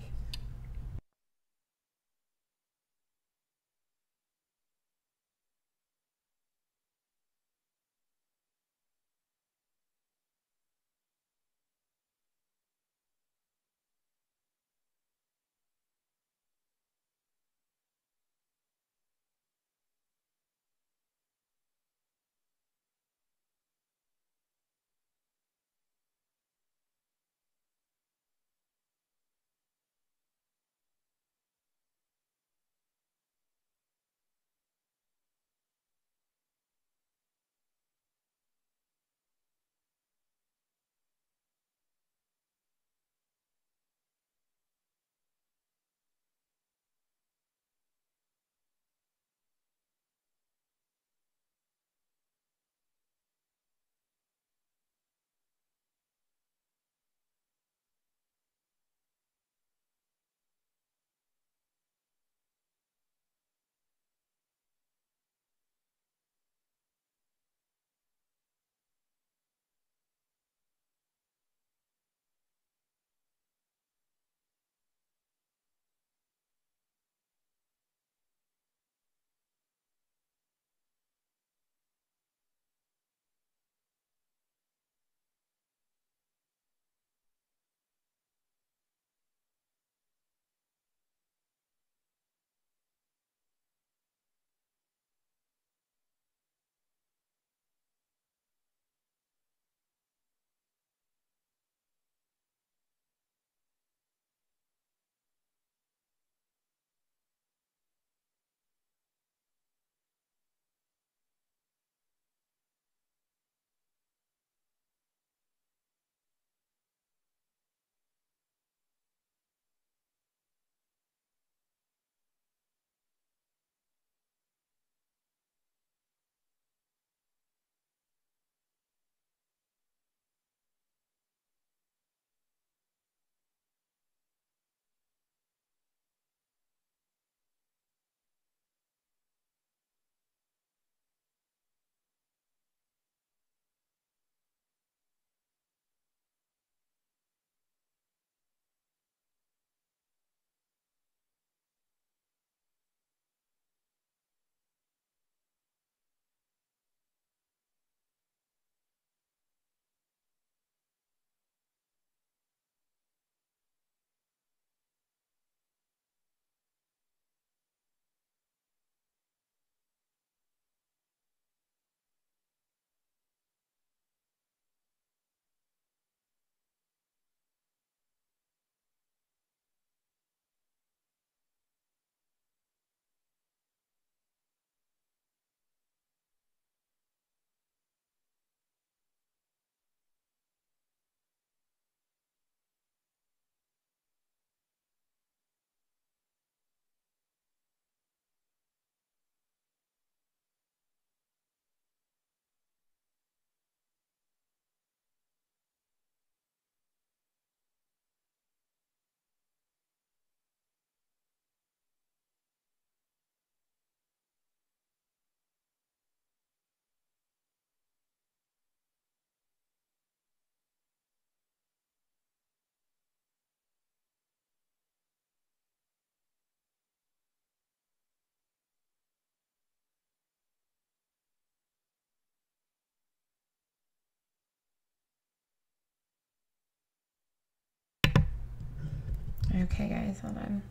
Okay, guys, hold on.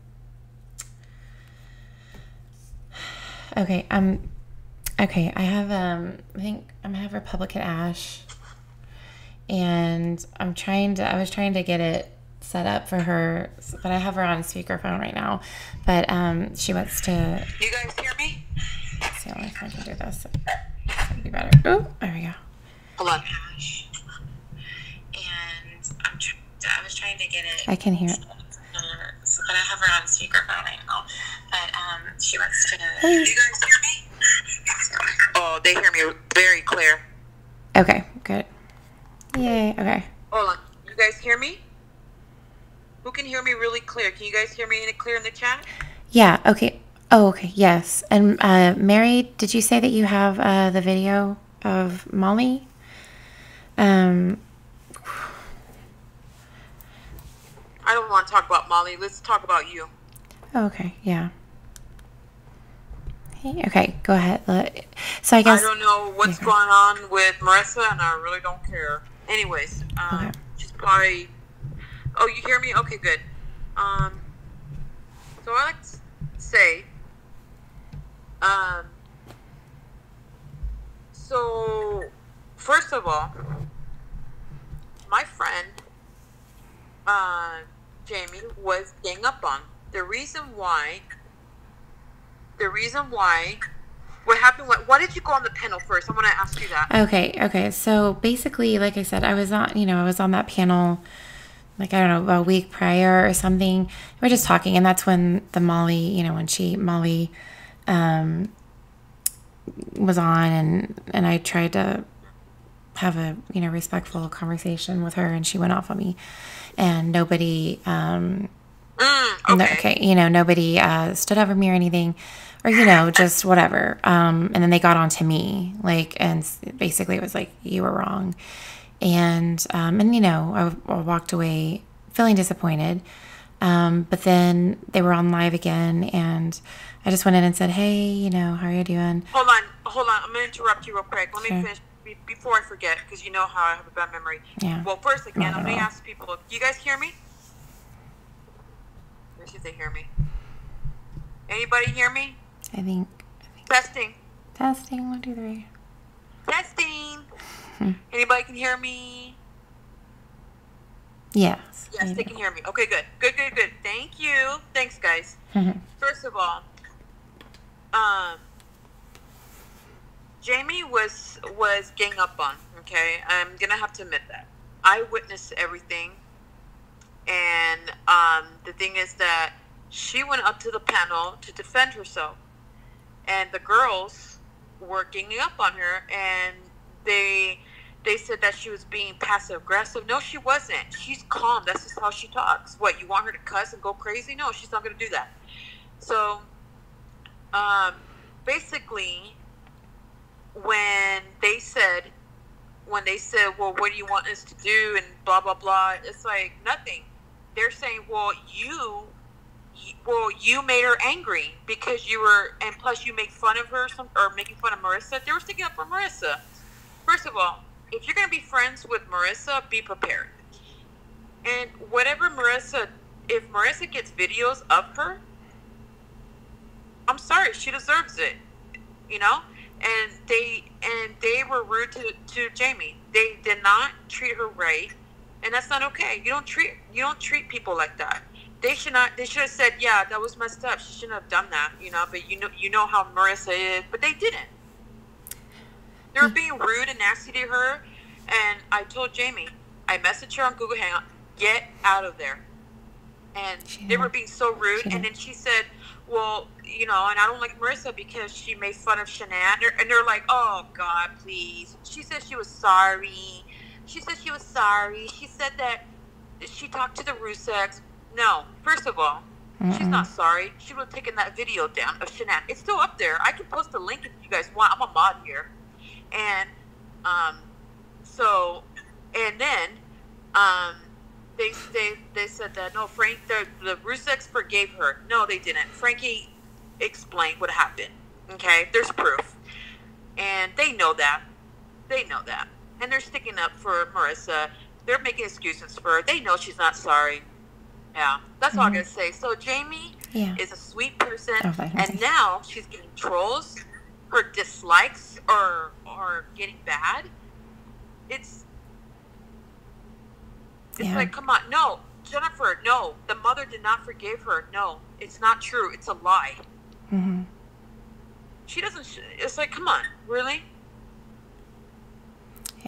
Okay, okay, I have, I think I'm gonna have Republican Ash, and I was trying to get it set up for her, but I have her on speakerphone right now, but, she wants to. You guys hear me? Let's see if I can do this. It'd be better. Oh, there we go. Hold on. And I was trying to get it. I can hear it. But I have her on speakerphone right now. But she wants to. Hey. You guys hear me? Oh, they hear me very clear. Okay, good. Yay. Okay. Hold on. You guys hear me? Who can hear me really clear? Can you guys hear me clear in the chat? Yeah. Okay. Oh, okay. Yes. And Mary, did you say that you have the video of Molly? I don't want to talk about Molly. Let's talk about you. Okay. Yeah. Hey, okay. Go ahead. So I guess I don't know what's going on with Marissa, and I really don't care. Anyways, okay. She's probably. Oh, you hear me? Okay, good. So I like to say, so first of all, my friend, Jamie was gang up on. The reason why, what happened, why did you go on the panel first? I want to ask you that. Okay. So basically, like I said, I was on that panel, like, I don't know, a week prior or something. We're just talking, and that's when the Molly, Molly was on, and I tried to have a, respectful conversation with her, and she went off on me, and nobody, nobody stood over me or anything, or, just whatever. And then they got on to me, and basically it was like, you were wrong. And I walked away feeling disappointed. But then they were on live again, and I just went in and said, hey, how are you doing? Hold on. I'm going to interrupt you real quick. Let me finish before I forget, because you know how I have a bad memory. Yeah. Well, first again, I'm going to ask people, do you guys hear me? Let's see if they hear me. Anybody hear me? I think. Testing. 1, 2, 3. Testing. Anybody can hear me? Yes. Yes, they can hear me. Okay, good. Good. Thank you. Thanks, guys. First of all, Jamie was gang up on, okay? I'm going to have to admit that. I witnessed everything. And the thing is that she went up to the panel to defend herself. And the girls were ganging up on her, and they said that she was being passive aggressive. No, she wasn't. She's calm. That's just how she talks. What, you want her to cuss and go crazy? No, she's not going to do that. So, basically, when they said, well, what do you want us to do? And blah, blah, blah. It's like nothing. They're saying, well, you made her angry because you were, and plus you make fun of her or making fun of Marissa. They were sticking up for Marissa. First of all, if you're going to be friends with Marissa, be prepared. And if Marissa gets videos of her, I'm sorry, she deserves it, And they were rude to Jamie. They did not treat her right, and that's not okay. You don't treat people like that. They should have said, yeah, that was messed up. She shouldn't have done that, But you know how Marissa is, but they didn't. They were being rude and nasty to her, and I told Jamie, I messaged her on Google Hangout, get out of there. And they were being so rude, and then she said, well, and I don't like Marissa because she made fun of Shanann, and they're like, oh, God, please. She said she was sorry. She said that she talked to the Ruseks. No, first of all, she's not sorry. She would have taken that video down of Shanann. It's still up there. I can post a link if you guys want. I'm a mod here. And then they said that no, Frank, the Ruseks forgave her. No, they didn't. Frankie explained what happened. Okay, there's proof, and they know that. And they're sticking up for Marissa. They're making excuses for her. They know she's not sorry. Yeah, that's all I gotta say. So Jamie is a sweet person, and now she's getting trolls. Her dislikes are getting bad. It's like, come on, no, Jennifer, no, the mother did not forgive her. No, it's not true. It's a lie. Mm-hmm. She doesn't. It's like, come on, really?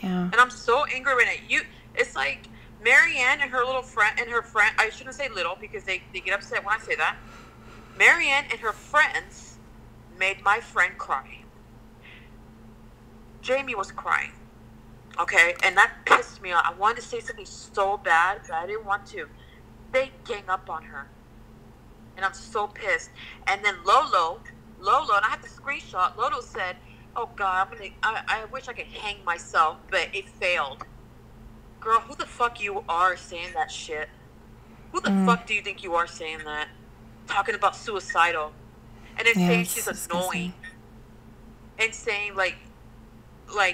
Yeah. And I'm so angry at you. It's like Marianne and her little friend and her friend. I shouldn't say little because they get upset when I say that. Marianne and her friends made my friend cry. Jamie was crying. Okay, and that pissed me off. I wanted to say something so bad, but I didn't want to. They gang up on her, and I'm so pissed. And then Lolo, and I have the screenshot. Lolo said, "Oh God, I wish I could hang myself, but it failed." Girl, who the fuck you are saying that shit? Who the fuck do you think you are saying that? Talking about suicidal, and then saying she's annoying, and saying like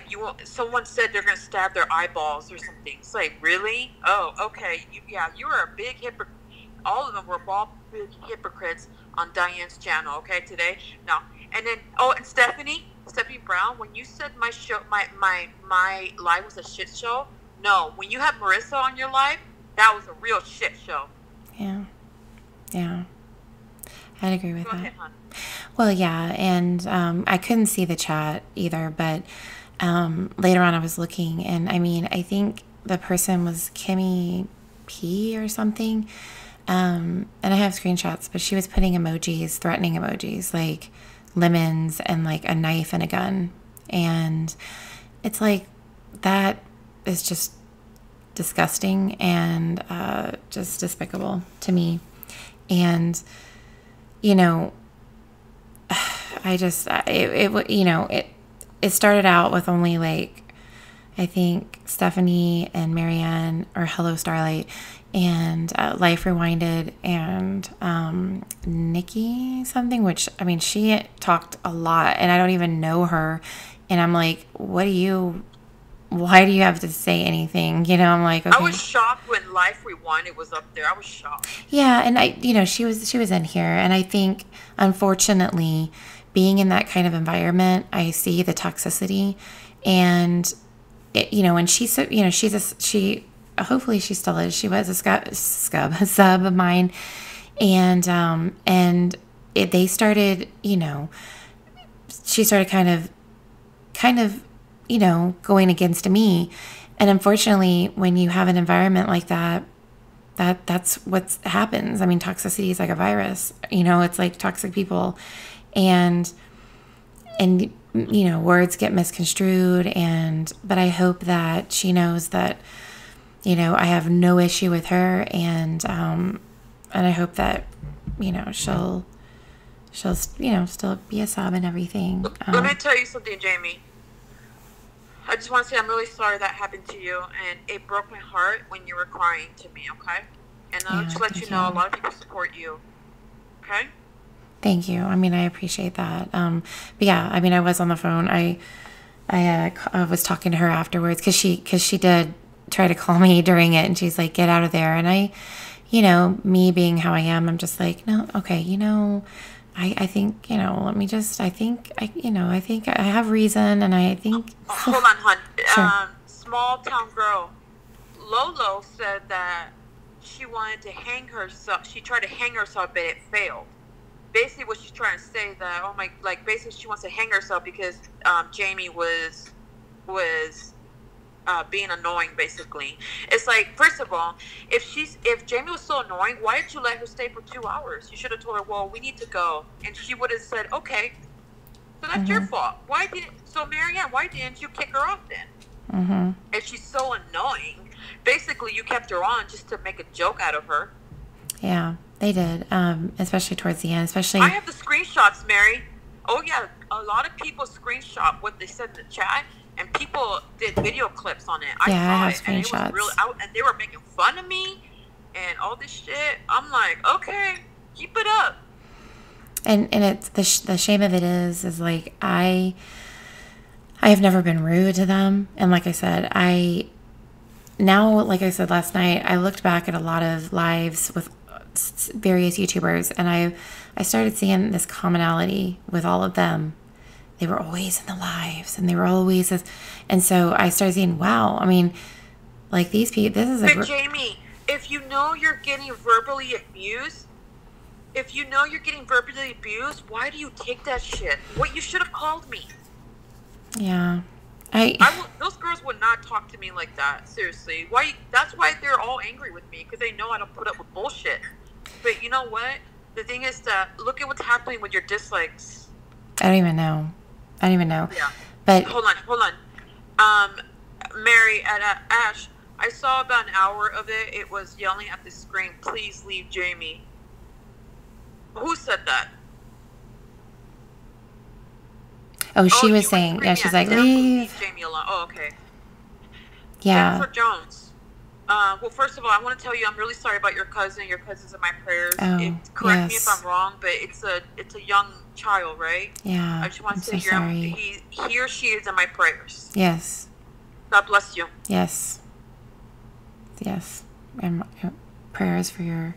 you want, someone said they're gonna stab their eyeballs or something. It's like, really? Oh, okay. You are a big hypocrite. All of them were all big hypocrites on Diane's channel. Okay, today. No, and then and Stephanie Brown. When you said my show, my live was a shit show. No, when you have Marissa on your live, that was a real shit show. Yeah. I'd agree with Go that. ahead, hon. Well, yeah, and I couldn't see the chat either, but later on I was looking, and I mean, I think the person was Kimmy P or something, and I have screenshots, but she was putting emojis, threatening emojis, like lemons and like a knife and a gun, and it's like, that is just disgusting and just despicable to me. And you know, it started out with only like, I think Stephanie and Marianne, or Hello Starlight, and Life Rewinded, and Nikki something, which, I mean, she talked a lot and I don't even know her, and I'm like, why do you have to say anything? You know, I'm like, okay. I was shocked when Life Rewinded was up there. I was shocked. Yeah, and she was in here, and I think, unfortunately, being in that kind of environment, I see the toxicity, and and she said, she hopefully she still is. She was a sub of mine, and they started, she started kind of going against me. And unfortunately, when you have an environment like that, that's what happens. I mean, toxicity is like a virus, it's like toxic people, and words get misconstrued, but I hope that she knows that, I have no issue with her, and I hope that, she'll still be a sub and everything. Let me tell you something, Jamie. I just want to say I'm really sorry that happened to you, and it broke my heart when you were crying to me, okay? And I'll just let you know, a lot of people support you, okay? Thank you. I mean, I appreciate that. But yeah, I mean, I was on the phone. I was talking to her afterwards because she did try to call me during it, and she's like, "Get out of there." And I, me being how I am, I'm just like, no, okay, I think, let me just, I think I have reason, and I think. Hold on, hon. Sure. Small town girl. Lolo said that she wanted to hang herself. She tried to hang herself, but it failed. Basically, what she's trying to say that, basically she wants to hang herself because Jamie was being annoying, basically. It's like, first of all, if Jamie was so annoying, why did you let her stay for 2 hours? You should have told her, well, we need to go. And she would have said, okay. So that's your fault. Marianne, why didn't you kick her off then? If she's so annoying, basically you kept her on just to make a joke out of her. Yeah, they did, especially towards the end. I have the screenshots, Mary. Oh yeah, a lot of people screenshot what they said in the chat, and people did video clips on it. I saw it, and it was real. And they were making fun of me and all this shit. I'm like, okay, keep it up. And it's the shame of it is like, I have never been rude to them, and like I said, like I said last night, I looked back at a lot of lives with various YouTubers, and I started seeing this commonality with all of them. They were always in the lives, and they were always, and so I started saying, wow, I mean, like these people, this is But Jamie, if you know you're getting verbally abused, why do you take that shit? What, you should have called me. Yeah. Those girls would not talk to me like that. Seriously. Why? That's why they're all angry with me, because they know I don't put up with bullshit. But you know what? The thing is that look at what's happening with your dislikes. I don't even know. Yeah. But hold on. Mary at Ash, I saw about an hour of it. It was yelling at the screen, "Please leave Jamie." Who said that? oh, she was saying, yeah, she's like, leave Jamie alone. Oh, okay. Yeah. Jennifer Jones. Well, first of all, I want to tell you I'm really sorry about your cousin. Your cousin's in my prayers. Correct me if I'm wrong, but it's a young child, right? Yeah. I just want to say so sorry. he or she is in my prayers. Yes. God bless you. Yes. And prayers for your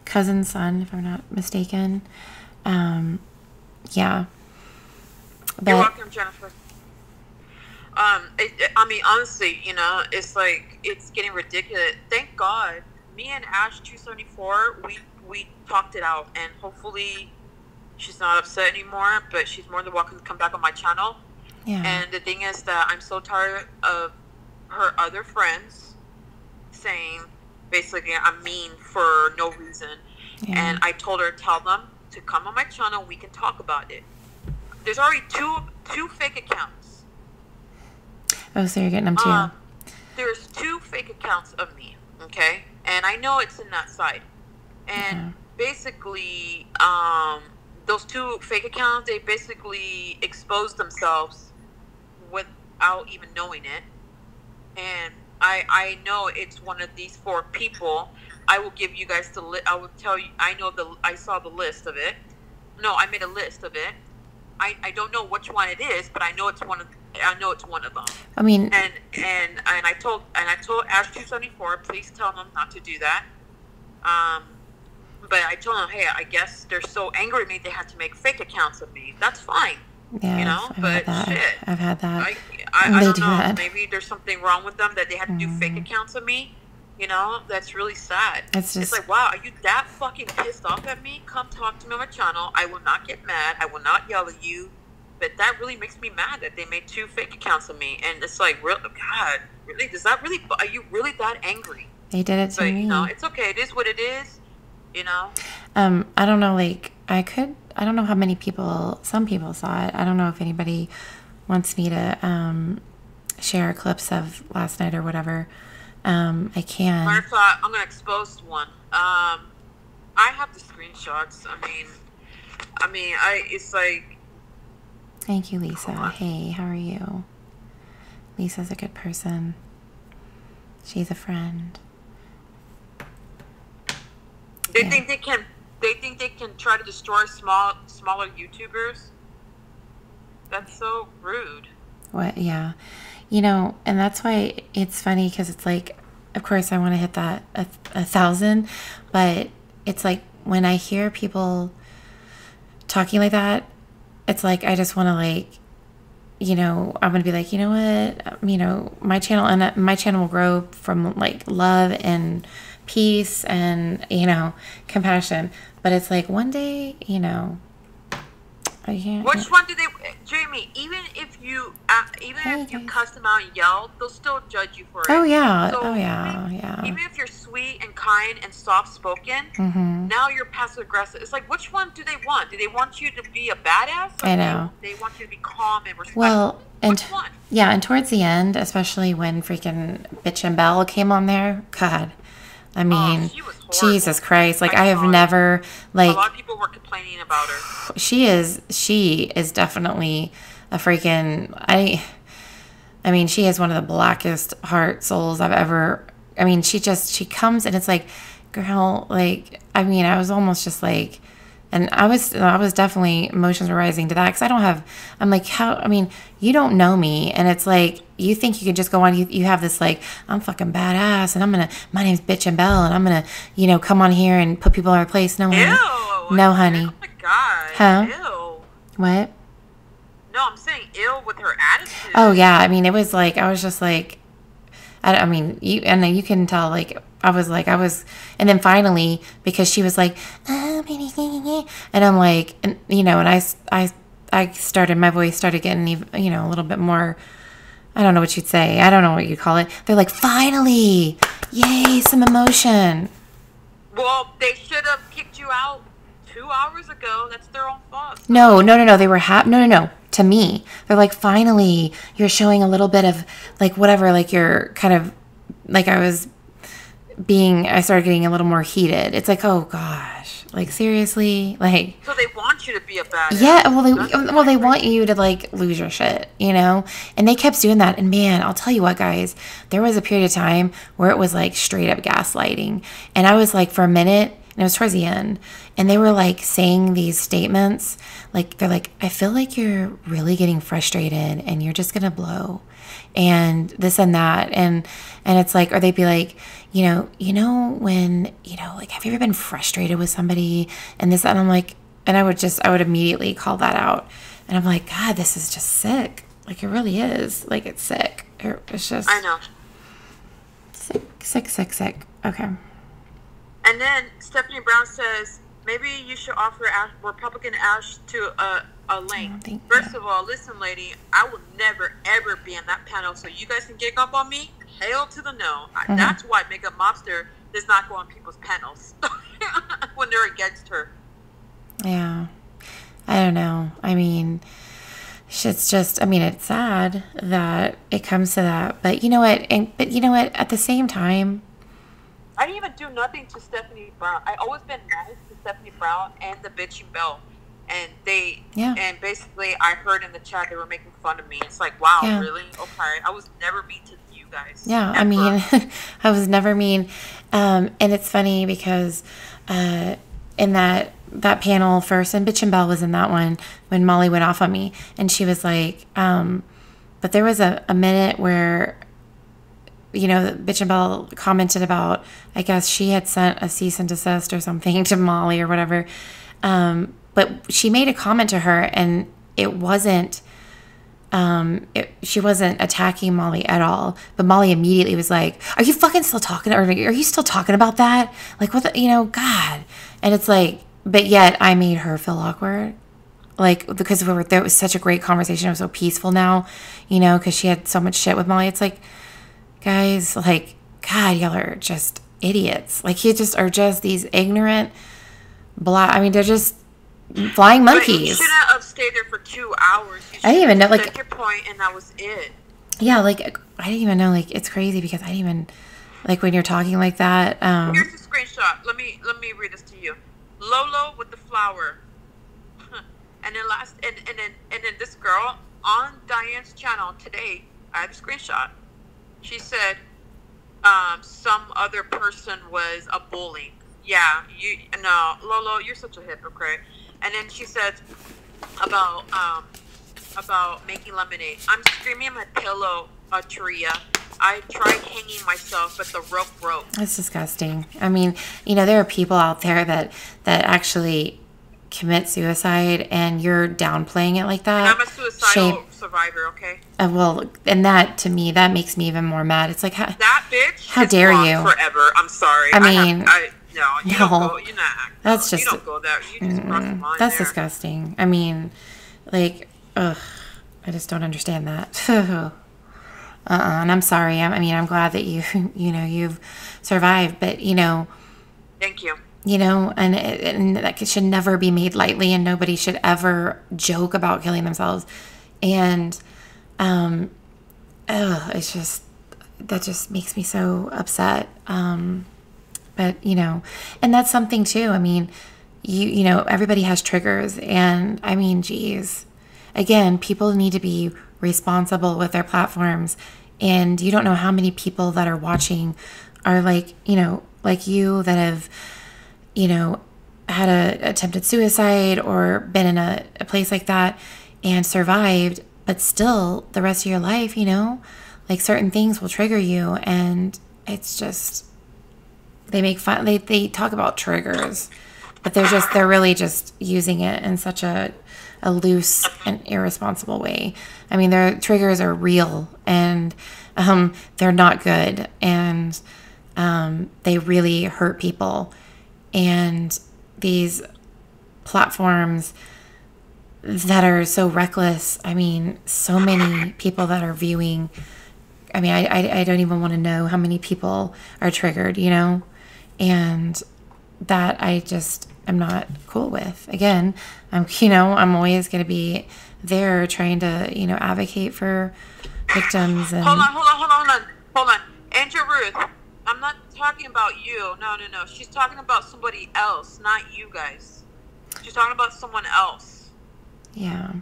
cousin's son, if I'm not mistaken. Yeah. But, you're welcome, Jennifer. I mean, honestly, you know, it's like, it's getting ridiculous. Thank God, me and Ash 274, we talked it out, and hopefully she's not upset anymore, but she's more than welcome to come back on my channel. Yeah. And the thing is that I'm so tired of her other friends saying, basically, I'm mean for no reason. Yeah. And I told her, tell them to come on my channel, we can talk about it. There's already two fake accounts. Oh, so you're getting them too? There's 2 fake accounts of me, okay? And I know it's in that side. And basically, those 2 fake accounts, they basically expose themselves without even knowing it. And I know it's one of these 4 people. I will give you guys the list. I will tell you, I saw the list of it. No, I made a list of it. I don't know which one it is, but I know it's one of them. I mean, and I told Ash 274, please tell them not to do that. But I told them, hey, I guess they're so angry at me they had to make fake accounts of me. That's fine. Yeah, you know, I've had that. I don't know. That. Maybe there's something wrong with them that they had to do fake accounts of me. You know, that's really sad. It's like, wow, are you that fucking pissed off at me? Come talk to me on my channel. I will not get mad. I will not yell at you. But that really makes me mad that they made 2 fake accounts of me. And it's like, God, really? Are you really that angry? They did it to me. You know, it's okay. It is what it is. You know? I don't know, like, I don't know how many some people saw it. I don't know if anybody wants me to share clips of last night or whatever. I can. I thought I'm gonna expose one. I have the screenshots. It's like. Thank you, Lisa. Hey, how are you? Lisa's a good person. She's a friend. They think they can try to destroy smaller YouTubers. That's so rude. What? Yeah. You know, and that's why it's funny, because it's like, of course I want to hit that 1,000, but it's like when I hear people talking like that, it's like I just want to, like, you know, I'm going to be like, you know what, you know, my channel will grow from like love and peace and, you know, compassion. But it's like one day, you know, I can't. Which one do they, Jamie? Even if you cuss them out and yell, they'll still judge you for it. Oh yeah, so yeah. Even if you're sweet and kind and soft spoken, now you're passive aggressive. It's like, which one do they want? Do they want you to be a badass? Or I know. They want you to be calm and respectful. Well, which one? Yeah, and towards the end, especially when freaking Bitch and Belle came on there, God. I mean, Jesus Christ! Like, I have never, like, a lot of people were complaining about her. She is definitely a freaking. I mean, she is one of the blackest heart souls I've ever. I mean, she comes and it's like, girl, like, I mean, I was almost just like, And I was definitely, emotions were rising to that because I'm like, how, I mean, you don't know me. And it's like, you think you could just go on, you have this like, I'm fucking badass and my name's Bitch and Belle and I'm going to, come on here and put people in their place. No, honey. Ew. No, honey. Oh my God. Huh? Ew. What? No, I'm saying ill with her attitude. Oh, yeah. I mean, it was like, I was just like, I mean, you can tell, like, I was, and then finally, because she was like, and I'm like, and, and I started, my voice started getting, even, a little bit more, I don't know what you'd say. I don't know what you'd call it. They're like, finally, yay, some emotion. Well, they should have kicked you out 2 hours ago. That's their own fault. No. They were no. To me, they're like, finally, you're showing a little bit of like whatever, like you're kind of like I started getting a little more heated. It's like, oh gosh, like seriously, like. So they want you to be a badass. Yeah, well, they want you to like lose your shit, and they kept doing that. And man, I'll tell you what, guys, there was a period of time where it was like straight up gaslighting, and I was like, for a minute. And it was towards the end. And they were like saying these statements. Like, they're like, I feel like you're really getting frustrated and you're just going to blow. And this and that. And it's like, or they'd be like, when, like, have you ever been frustrated with somebody and this, and I'm like, and I would immediately call that out. And I'm like, God, this is just sick. Like, it really is. Like, it's sick. It's just. I know. Sick. Okay. And then Stephanie Brown says, maybe you should offer Republican Ash to a link. First of all, listen, lady, I will never, ever be in that panel, so you guys can gang up on me. Hell to the no. Mm-hmm. That's why Makeup Mobster does not go on people's panels when they're against her. Yeah. I don't know. I mean, it's just, it's sad that it comes to that. But you know what? At the same time, I didn't even do nothing to Stephanie Brown. I always been nice to Stephanie Brown and the Bitch and Belle. And and basically I heard in the chat they were making fun of me. It's like, wow, really? Okay. I was never mean to you guys. Yeah, ever. I mean, I was never mean. And it's funny because in that panel first, and Bitch and Belle was in that one when Molly went off on me. And she was like, but there was a minute where Bitch and Belle commented about, I guess she had sent a cease and desist or something to Molly or whatever. But she made a comment to her and it wasn't, she wasn't attacking Molly at all. But Molly immediately was like, are you fucking still talking? Or are you still talking about that? Like, what the, God. And it's like, but yet I made her feel awkward. Like, because there was such a great conversation. It was so peaceful now, because she had so much shit with Molly. It's like, guys, like, God, y'all are just idiots. Like, you just are just these ignorant, they're just flying monkeys. But you shouldn't have stayed there for 2 hours. I didn't even know, like, your point, and that was it. Yeah, like, I didn't even know, like, it's crazy because I didn't even, like, when you're talking like that. Here's a screenshot. Let me read this to you. Lolo with the flower, and then this girl on Diane's channel today. I have a screenshot. She said, some other person was a bully. Yeah, Lolo, you're such a hypocrite. And then she said about making lemonade. I'm screaming at my pillow, Taria. I tried hanging myself, but the rope broke. That's disgusting. I mean, there are people out there that actually commit suicide, and you're downplaying it like that. And I'm a suicidal survivor, okay? Well, and that, to me, that makes me even more mad. It's like, that bitch. How dare you? Forever. I'm sorry. I mean, no, you don't go. You're not. That's just. You don't go there. You just cross the line. That's disgusting. I mean, like, ugh. I just don't understand that. And I'm sorry. I'm glad that you've survived, but Thank you. And that should never be made lightly, and nobody should ever joke about killing themselves. And, it's just, that just makes me so upset. But, and that's something too. I mean, everybody has triggers, and geez, again, people need to be responsible with their platforms, and you don't know how many people that are watching are like you that have, had a attempted suicide or been in a place like that and survived, but still the rest of your life, you know, like certain things will trigger you, and it's just, they make fun, they talk about triggers, but they're really just using it in such a loose and irresponsible way. I mean, their triggers are real, and they're not good, and they really hurt people. And these platforms that are so reckless, I mean, so many people that are viewing, I mean, I don't even want to know how many people are triggered, you know, and that I just am not cool with. Again, I'm always going to be there trying to, advocate for victims. And hold on. Angel Ruth, I'm not talking about you. No. She's talking about somebody else, not you guys. She's talking about someone else. Yeah.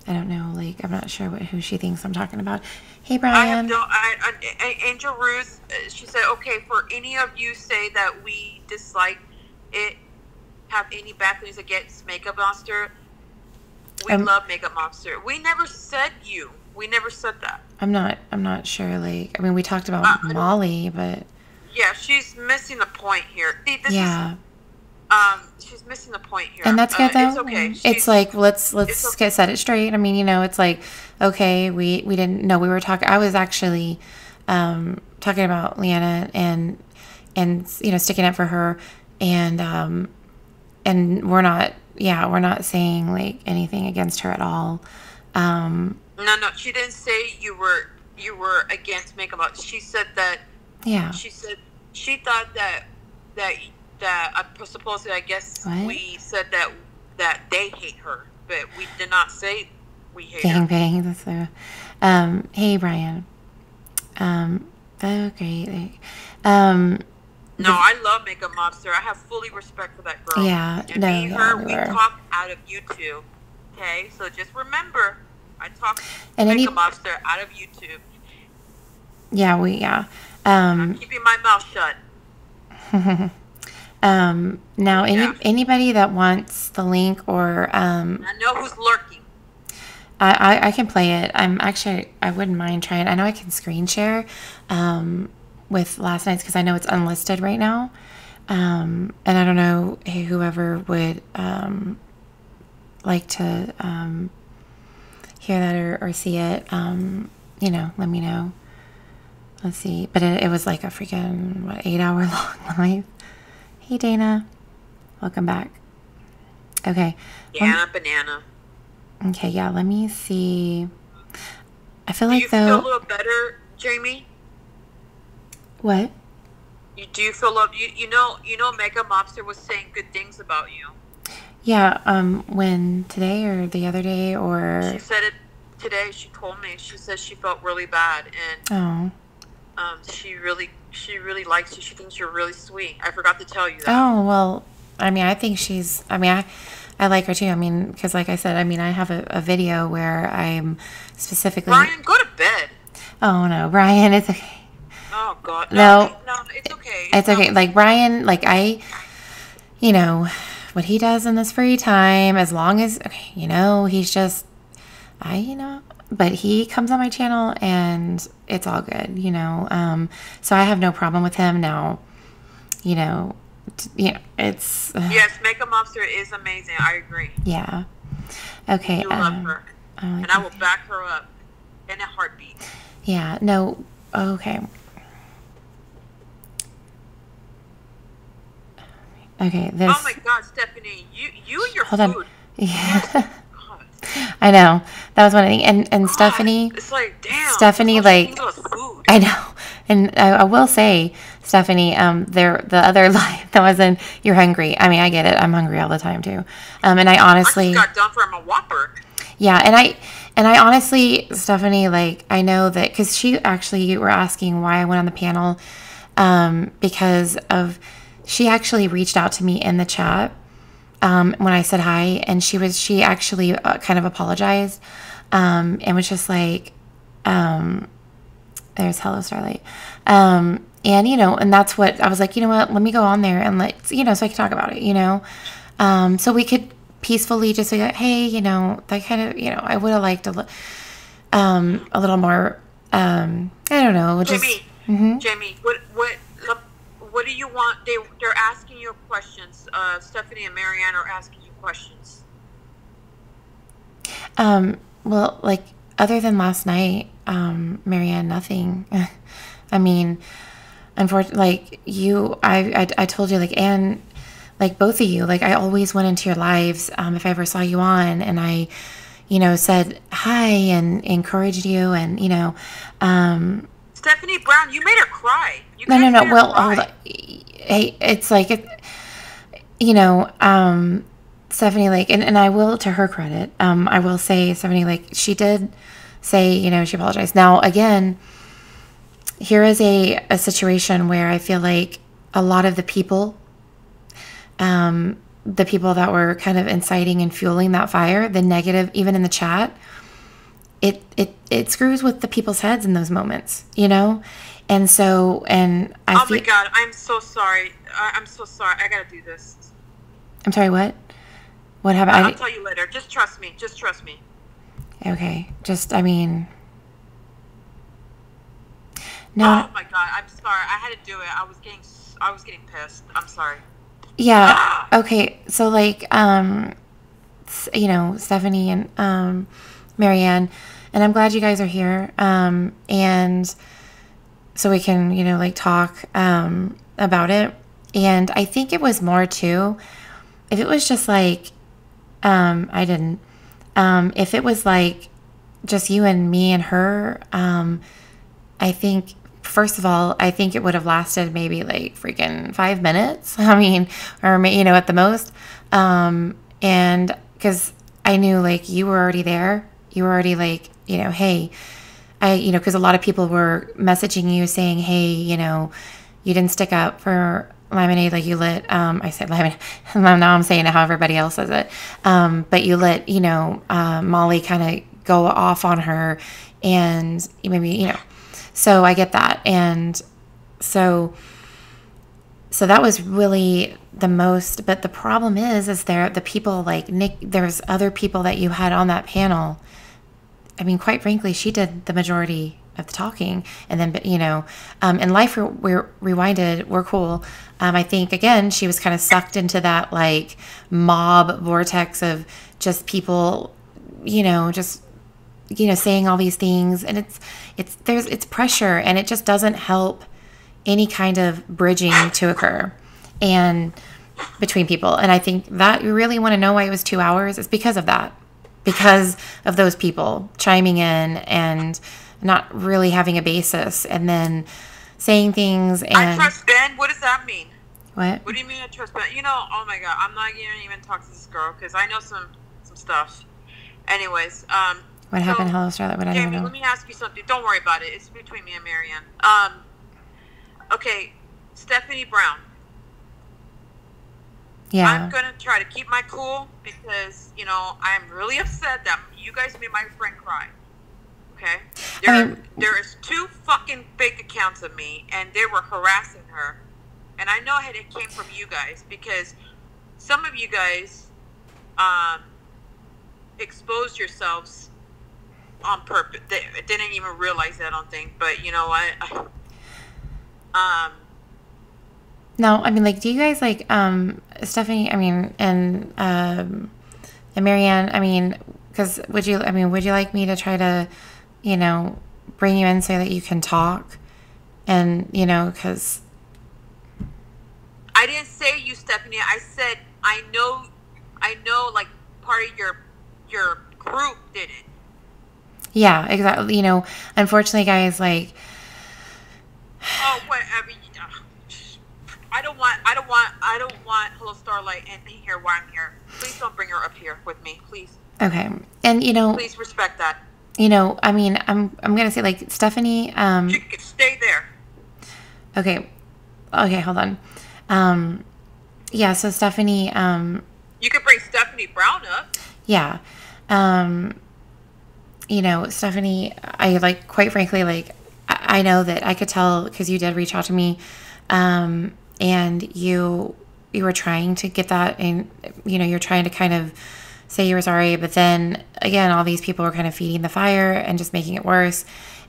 I don't know. Like, I'm not sure who she thinks I'm talking about. Hey, Brian. Angel Ruth, she said, okay, for any of you say that we dislike it, have any bad things against Makeup Monster, we love Makeup Monster. We never said you. We never said that. I'm not sure. Like, I mean, we talked about Molly, but yeah, she's missing the point here. See, she's missing the point here. And that's good though. It's okay. It's like, let's get set it straight. I mean, it's like, okay, we didn't know we were talking. I was actually talking about Leanna and sticking up for her, and we're not saying like anything against her at all. No, she didn't say you were against Makeup Monster. She said that. Yeah. She said she thought that supposedly, I guess we said that they hate her, but we did not say we hate her. Bang. That's so. Hey, Brian. Okay. No, I love Makeup Monster. I have fully respect for that girl. Yeah. And me and her, we talk out of YouTube. Okay, so just remember, I talk Makeup Monster out of YouTube. Yeah, I'm keeping my mouth shut. Now, anybody that wants the link or I know who's lurking. I can play it. I wouldn't mind trying. I know I can screen share with last night's because I know it's unlisted right now. And I don't know whoever would like to hear that or see it. Let me know. Let's see. But it was like a freaking 8-hour long live. Hey, Dana. Welcome back. Okay. Banana. Okay, yeah, let me see. I feel do like you feel a little better, Jamie? What? Do you feel you know Makeup Monster was saying good things about you? Yeah, when today or the other day or she said it today. She told me. She said she felt really bad and she really likes you. She thinks you're really sweet. I forgot to tell you that. Oh, well, I mean, I think I like her too. I mean, because like I said, I mean, I have a video where I'm specifically... Brian, go to bed. Oh, no, Brian, it's okay. Oh, God. No, it's okay. It's okay. Like, Brian, like, what he does in this free time, as long as, he's just, but he comes on my channel and it's all good, so I have no problem with him now, it's... yes, Makeup Monster is amazing. I agree. Yeah. Okay. You love her. And I will back her up in a heartbeat. Yeah. No. Okay. Okay. This... Oh my God, Stephanie, you and your Hold food. On. Yeah. I know. That was one of the and God, Stephanie. It's like, damn. Stephanie, like, food. I know. And I will say, Stephanie, the other live that was in You're Hungry. I mean, I get it. I'm hungry all the time too. And I honestly I just got done from a Whopper. Yeah, and I honestly, Stephanie, like, I know that because you were asking why I went on the panel, because of she actually reached out to me in the chat. When I said hi, and she actually kind of apologized, and was just like, there's Hello Starlight, And, and that's what I was like, you know what, let me go on there and let's, so I could talk about it, so we could peacefully just say, hey, that kind of, I would have liked a little more, I don't know, just. Jamie, what do you want? They're asking you questions. Stephanie and Marianne are asking you questions. Well, like, other than last night, Marianne, nothing. I mean, unfortunately, like, I told you, like, and, like, both of you, like, I always went into your lives, if I ever saw you on, and I, said hi and encouraged you, and, Stephanie Brown, you made her cry. No. Well, hold on. Hey, it's like, Stephanie, like, and I will, to her credit, I will say, Stephanie, like, she did say, she apologized. Now, again, here is a situation where I feel like a lot of the people that were kind of inciting and fueling that fire, the negative, even in the chat, it screws with the people's heads in those moments, And so, and I my God, I'm so sorry. I'm so sorry. I gotta do this. I'm sorry, what? What happened? I'll tell you later. Just trust me. Okay. No. Oh my God, I'm sorry. I had to do it. I was getting pissed. I'm sorry. Yeah. Okay. So, like, Stephanie and Marianne, and I'm glad you guys are here. And so we can, like, talk about it. And I think it was more too, if it was just like, I didn't, if it was like just you and me and her, I think, first of all, I think it would have lasted maybe like freaking 5 minutes. I mean, or, at the most. And because I knew, like, you were already there. You were already like, hey, because a lot of people were messaging you saying, hey, you didn't stick up for lemonade, like you lit, I said lemonade, now I'm saying it how everybody else says it, but you let, Molly kind of go off on her, and maybe, so I get that. And so that was really the most, but the problem is there, the people like Nick, there's other people that you had on that panel. I mean, quite frankly, she did the majority of the talking, and then, in Life Rewinded, we're cool. I think, again, she was kind of sucked into that, like, mob vortex of just people, just, saying all these things, and it's pressure, and it just doesn't help any kind of bridging to occur and between people. And I think that you really want to know why it was 2 hours. It's because of that, because of those people chiming in and not really having a basis, and then saying things. And I trust Ben. What does that mean? What? What do you mean I trust Ben? Oh my God, I'm not gonna even talk to this girl because I know some stuff. Anyways, what happened? Hello, Starlight. What I don't Jamie, know. let me ask you something. Don't worry about it. It's between me and Marianne. Okay, Stephanie Brown. Yeah. I'm gonna try to keep my cool because I'm really upset that you guys made my friend cry. Okay, there is 2 fucking fake accounts of me, and they were harassing her, and I know it came from you guys because some of you guys exposed yourselves on purpose. They didn't even realize that, I don't think, but No, I mean, like, do you guys like Stephanie? I mean, and Marianne. I mean, because would you like me to try to, bring you in so that you can talk, and because I didn't say you, Stephanie. I said I know, like part of your group did it. Yeah, exactly. Unfortunately, guys, like. Oh, whatever. I don't want Hello Starlight and here while I'm here. Please don't bring her up here with me, please. Okay, and please respect that. I mean, I'm gonna say, like, Stephanie. You can stay there. Okay, hold on. Yeah, so Stephanie. You could bring Stephanie Brown up. Yeah, Stephanie. I, like, quite frankly, like, I know that I could tell because you did reach out to me, and you were trying to get that, and you're trying to kind of say you were sorry, but then again, all these people were kind of feeding the fire and just making it worse.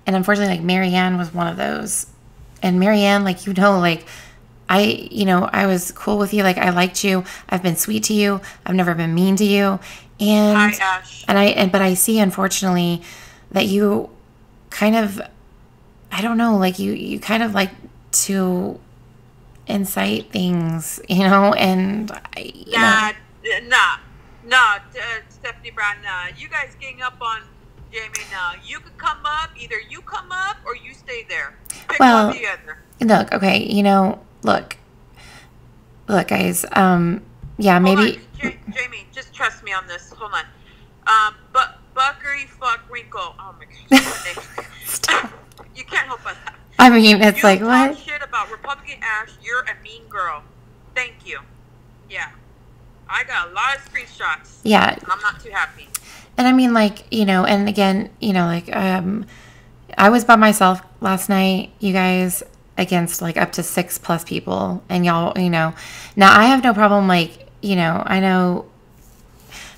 And unfortunately, like Marianne was one of those. And Marianne, like like I was cool with you. Like I liked you. I've been sweet to you. I've never been mean to you. And Hi, Ash. but I see, unfortunately, that you kind of, I don't know, like you kind of like to incite things, and Stephanie Brown, nah. You guys gang up on Jamie, nah. You could come up, either you come up or you stay there. Pick one or the other. Look, okay, look, guys, yeah, maybe. Jamie, just trust me on this. Hold on. But Buckery fuck Wrinkle. Oh my gosh. You can't help but that. I mean, it's like, what? You talk shit about Republican Ash, you're a mean girl. Thank you. Yeah. I got a lot of screenshots. Yeah. I'm not too happy. And I mean, like, and again, like, I was by myself last night, you guys, against like up to 6+ people. And y'all, now I have no problem, like, I know.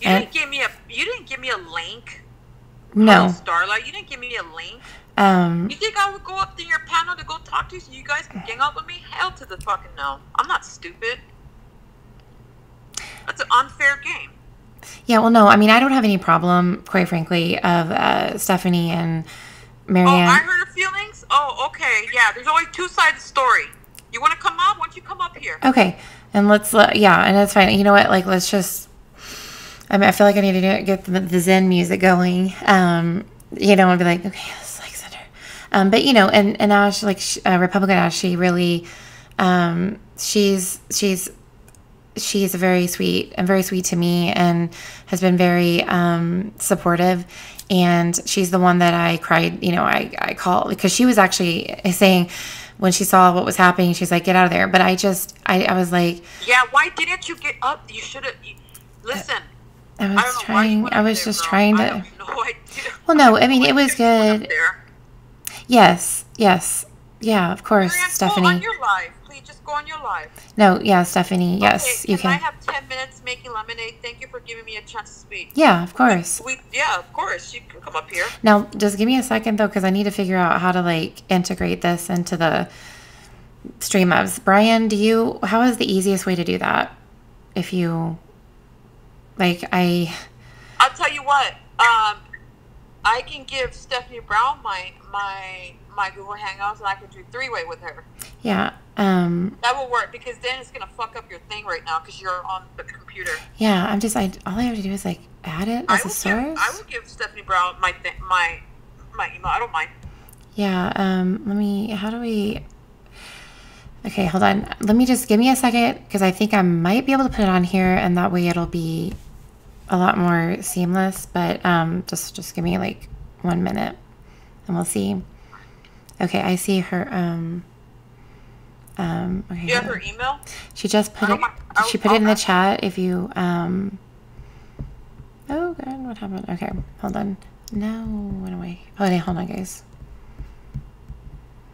You didn't give me a link. No. Starlight, you didn't give me a link. You think I would go up to your panel to go talk to you so you guys can gang out with me? Hell to the fucking no. I'm not stupid. That's an unfair game. Yeah, well, no, I mean, I don't have any problem, quite frankly, of Stephanie and Marianne. Oh, I hurt her feelings? Oh, okay. Yeah, there's always two sides of the story. You want to come up? Why don't you come up here? Okay, and and that's fine. You know what? Like, let's just, I feel like I need to get the Zen music going, and be like, okay, let's like center. But, and Ash, like, Republican Ash, she really, she's very sweet to me and has been very supportive. And she's the one that I cried, I called because she was actually saying when she saw what was happening, she's like, get out of there. But I was like, yeah, why didn't you get up? You should have, listen. I was just trying to. I have no idea. Well, no, I mean, it was good. Yes. Yeah, of course, Marianne, Stephanie. Go on your live. Please just go on your live. No, yeah, Stephanie. Yes, okay, you can. I have 10 minutes making lemonade? Thank you for giving me a chance to speak. Yeah, of course. Yeah, of course. You can come up here. Now, just give me a second, though, because I need to figure out how to, like, integrate this into the stream ups. Brian, how is the easiest way to do that? If you, like, I'll tell you what. I can give Stephanie Brown my Google Hangouts, and I can do 3-way with her. Yeah. That will work because then it's gonna fuck up your thing right now because you're on the computer. Yeah, all I have to do is like add it as a source. I will give Stephanie Brown my email. I don't mind. Yeah. How do we? Okay, hold on. Let me just give me a second because I think I might be able to put it on here, and that way it'll be a lot more seamless. But just give me like 1 minute, and we'll see. Okay, I see her. Okay. You have her email? She just put it. She put it in the chat. If you Oh God, what happened? Okay, hold on. No, went away. Oh, okay, hold on, guys.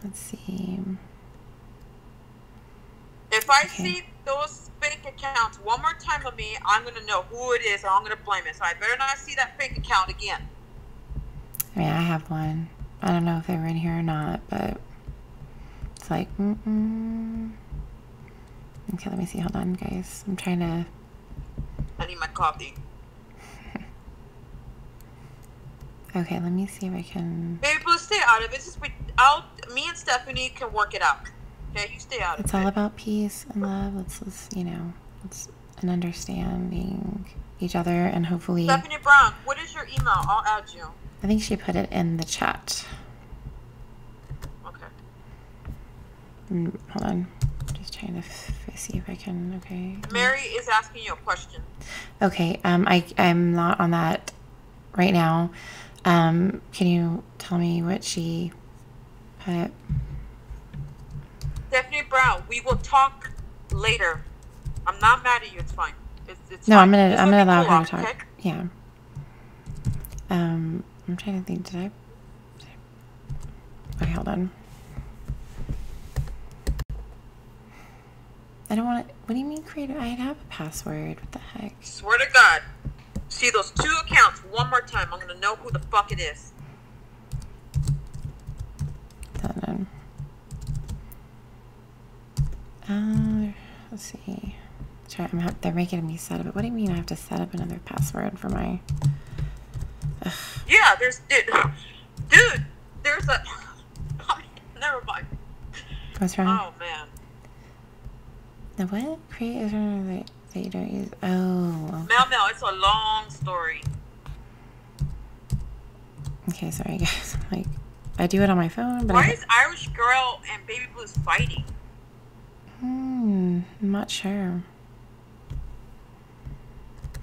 Let's see. If I see those fake accounts one more time of me, I'm gonna know who it is, and I'm gonna blame it. So I better not see that fake account again. I mean, I have one. I don't know if they were in here or not, but it's like, Okay, let me see. Hold on, guys. I'm trying to. I need my coffee. Okay, let me see if I can. Baby, let's stay out of it. Me and Stephanie can work it out. Okay, you stay out of it. It's all about peace and love. Let's it's an understanding each other, and hopefully. Stephanie Brown, what is your email? I'll add you. I think she put it in the chat. Okay. Hold on. Just trying to see if I can. Okay. Mary is asking you a question. Okay. I'm not on that right now. Can you tell me what she put? Stephanie Brown, we will talk later. I'm not mad at you. It's fine. It's no, fine. I'm gonna allow her to talk. Okay? Yeah. I'm trying to think. Did I? Okay, hold on. I don't want to. What do you mean create? I have a password. What the heck? Swear to God. See those 2 accounts one more time. I'm gonna know who the fuck it is. Hold on. Let's see. They're making me set up. What do you mean I have to set up another password for my? Ugh. Yeah, dude, there's a. Never mind. What's wrong? Oh man. The what? Create user that you don't use. Oh. Mel, it's a long story. Okay, sorry guys. Like, I do it on my phone, but why is Irish Girl and Baby Blues fighting? I'm not sure.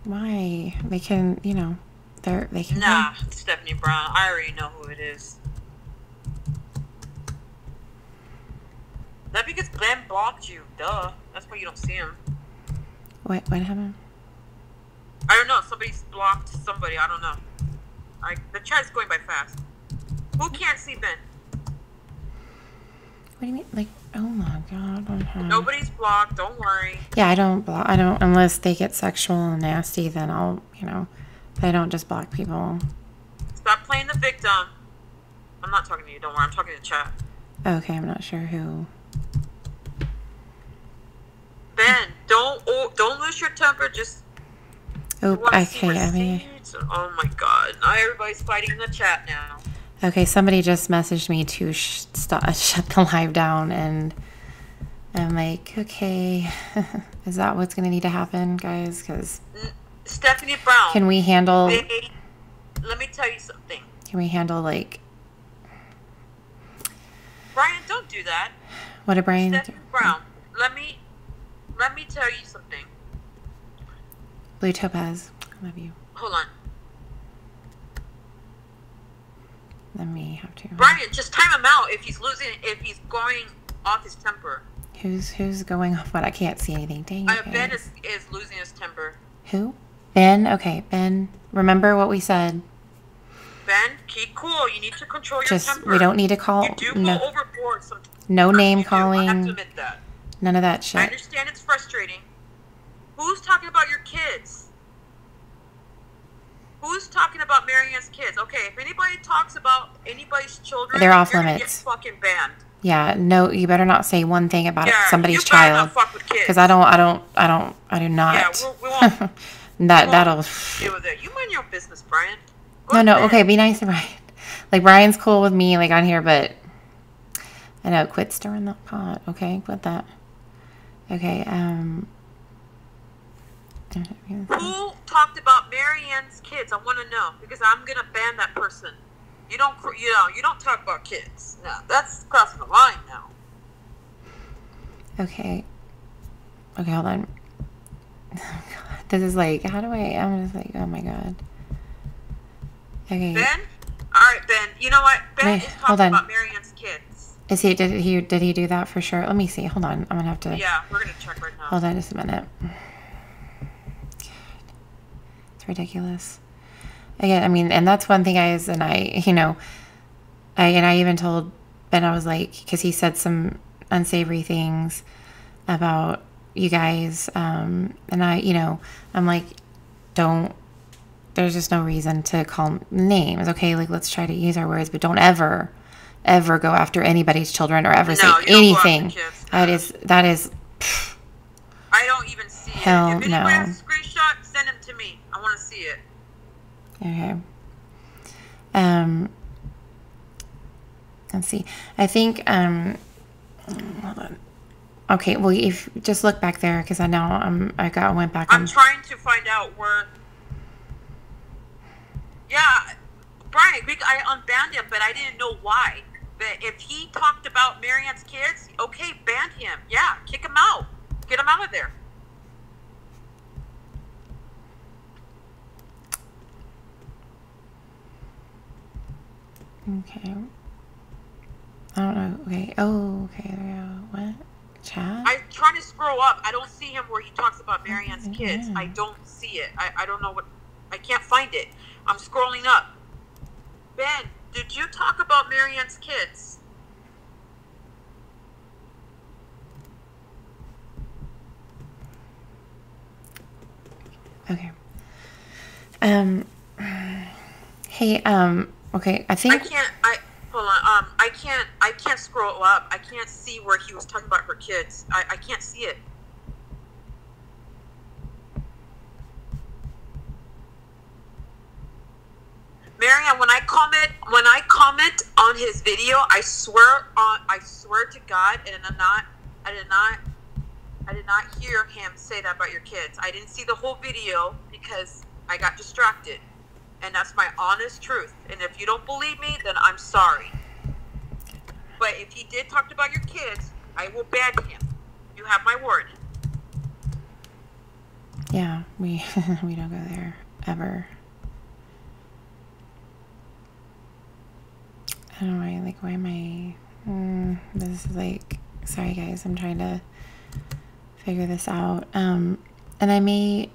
Why? They can, you know, they can. Nah, Stephanie Brown. I already know who it is. That because Ben blocked you. Duh. That's why you don't see him. What happened? I don't know. Somebody's blocked somebody. I don't know. The chat's going by fast. Who can't see Ben? What do you mean? Like, oh my God. Nobody's blocked. Don't worry. Yeah, I don't block. I don't, unless they get sexual and nasty, then I'll, you know, but I don't just block people. Stop playing the victim. I'm not talking to you. Don't worry. I'm talking to the chat. Okay, I'm not sure who. Ben, don't lose your temper. Just. Oh, okay. I mean. Oh my God! Now everybody's fighting in the chat now. Okay, somebody just messaged me to shut the live down, and I'm like, okay, is that what's gonna need to happen, guys? Because Stephanie Brown, can we handle? Let me tell you something. Can we handle like? Brian, don't do that. What did Brian? Stephanie Brown, let me tell you something. Blue Topaz, I love you. Hold on. Let me have to. Brian, just time him out if he's going off his temper. Who's going off what? I can't see anything. Dang it. Ben is losing his temper. Who? Ben? Okay, Ben. Remember what we said. Ben, keep cool. You need to control your temper. We don't need to call. You do go overboard sometimes. No name calling. I have to admit that. None of that shit. I understand it's frustrating. Who's talking about your kids? Who's talking about Marianne's kids? Okay, if anybody talks about anybody's children, they're off you're limits. Gonna get fucking banned. Yeah, no, you better not say one thing about somebody's child. Because I do not. Yeah, we won't. That'll deal with it. You mind your own business, Brian. No, okay, be nice to Brian. Like, Brian's cool with me, like, on here, but I know, quit stirring the pot. Okay, quit that. Okay, who talked about Marianne's kids? I want to know, because I'm gonna ban that person. You don't talk about kids. No, that's crossing the line now. Okay, hold on. Oh, God. This is like, how do I'm just like, oh my God. Okay. Ben? Alright, Ben. You know what? Ben is talking about Marianne's kids. Is he, did he do that for sure? Let me see. Hold on. I'm gonna have to. Yeah, we're gonna check right now. Hold on just a minute. God. It's ridiculous. Again, I mean, and that's one thing I even told Ben, I was like, because he said some unsavory things about you guys, and I'm like, there's just no reason to call names, okay? Like, let's try to use our words, but don't ever go after anybody's children or ever say anything. That is. I don't even see it. If anybody has a screenshot, send them to me. I want to see it. Okay. Let's see. I think, hold on. Okay, well, if just look back there, because I know I went back. I'm trying to find out where. Yeah, Brian, I unbanned him, but I didn't know why. But if he talked about Marianne's kids, okay, ban him. Yeah, kick him out. Get him out of there. Okay. I don't know. Okay. Oh, okay. There we go. What? Chat? I'm trying to scroll up. I don't see him where he talks about Marianne's kids. I don't see it. I don't know what. I can't find it. I'm scrolling up. Ben, did you talk about Marianne's kids? Hey, okay, I think hold on. I can't scroll up. I can't see where he was talking about her kids. I can't see it. Marianne, when I comment on his video, I swear to God, and I did not hear him say that about your kids. I didn't see the whole video because I got distracted. And that's my honest truth. And if you don't believe me, then I'm sorry. But if he did talk about your kids, I will ban him. You have my word. Yeah, we don't go there ever. I don't know why am I this is like, sorry guys, I'm trying to figure this out. And I may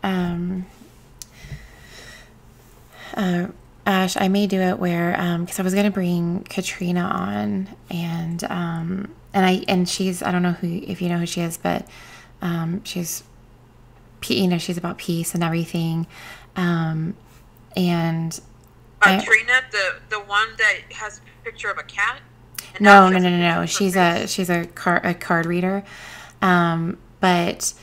Ash, I may do it where because I was gonna bring Katrina on, and she's, I don't know if you know who she is, but she's, you know, she's about peace and everything, and Trina, the one that has a picture of a cat. No. She's a card reader, but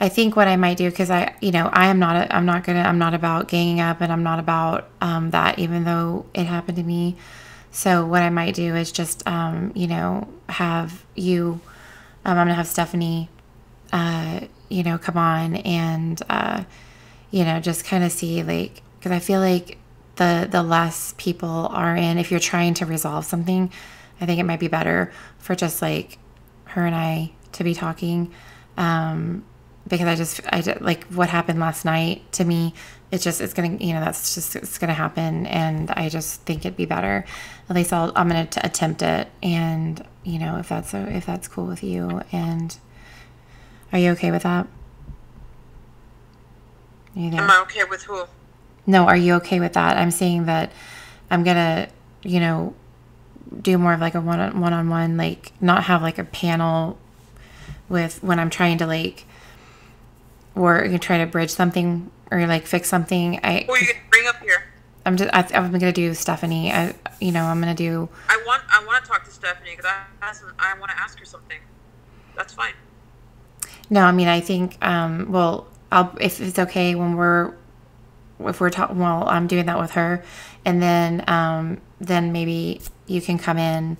I think what I might do, because I'm not about ganging up, and I'm not about that, even though it happened to me. So what I might do is just have you, I'm gonna have Stephanie come on and just kind of see, like, because I feel like the less people are in, if you're trying to resolve something, I think it might be better for just like her and I to be talking, because I just like what happened last night to me. It's gonna happen, and I just think it'd be better. At least I'm gonna attempt it, and if that's cool with you, and are you okay with that? Am I okay with who? No, are you okay with that? I'm saying that I'm gonna, do more of like a one-on-one, like not have like a panel with when I'm trying to like, or you try to bridge something or like fix something. Who are you gonna bring up here? I'm gonna do Stephanie. I'm gonna do. I want to talk to Stephanie because I want to ask her something. That's fine. No, I mean I think if it's okay if we're talking, well, I'm doing that with her, and then maybe you can come in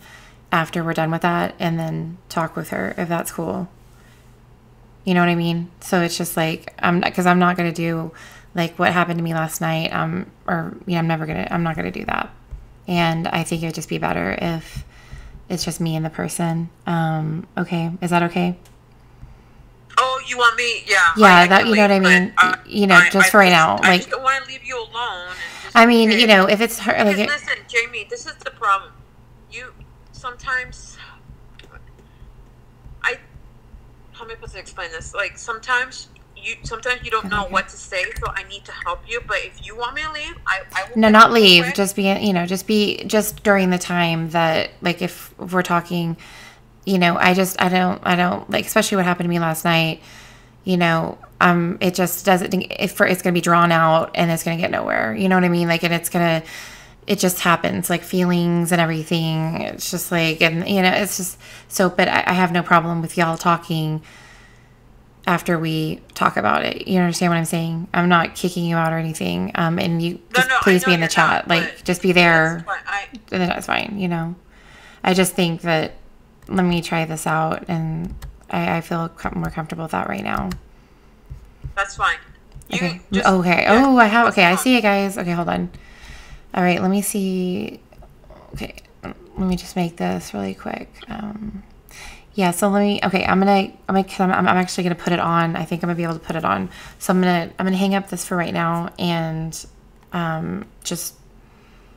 after we're done with that and then talk with her, if that's cool. You know what I mean? So it's just like, because I'm not going to do like what happened to me last night. I'm not going to do that. And I think it'd just be better if it's just me and the person. Okay. Is that okay? Oh, you want me? Yeah. Yeah, that, you know what I mean? Just for right now. I Like, just don't want to leave you alone. I mean, if it's her, like, listen, Jamie, this is the problem. You sometimes, how am I supposed to explain this? Like sometimes you don't know what to say, so I need to help you. But if you want me to leave, I will. No, not leave. Away. Just during the time that, like, if we're talking, I don't like, especially what happened to me last night. It just doesn't. It's going to be drawn out and it's going to get nowhere. You know what I mean? Like, and it just happens, like feelings and everything. It's just like, and it's just so. But I have no problem with y'all talking after we talk about it. You understand what I'm saying? I'm not kicking you out or anything. And you please be in the chat. Like, just be there. That's fine. I just think that let me try this out, and I feel more comfortable with that right now. That's fine. Okay. Oh, I have. Okay, I see it, guys. Okay, hold on. All right, let me see. Okay, let me just make this really quick. Yeah, so I'm actually gonna put it on. I think I'm gonna be able to put it on. So I'm gonna hang up this for right now, and just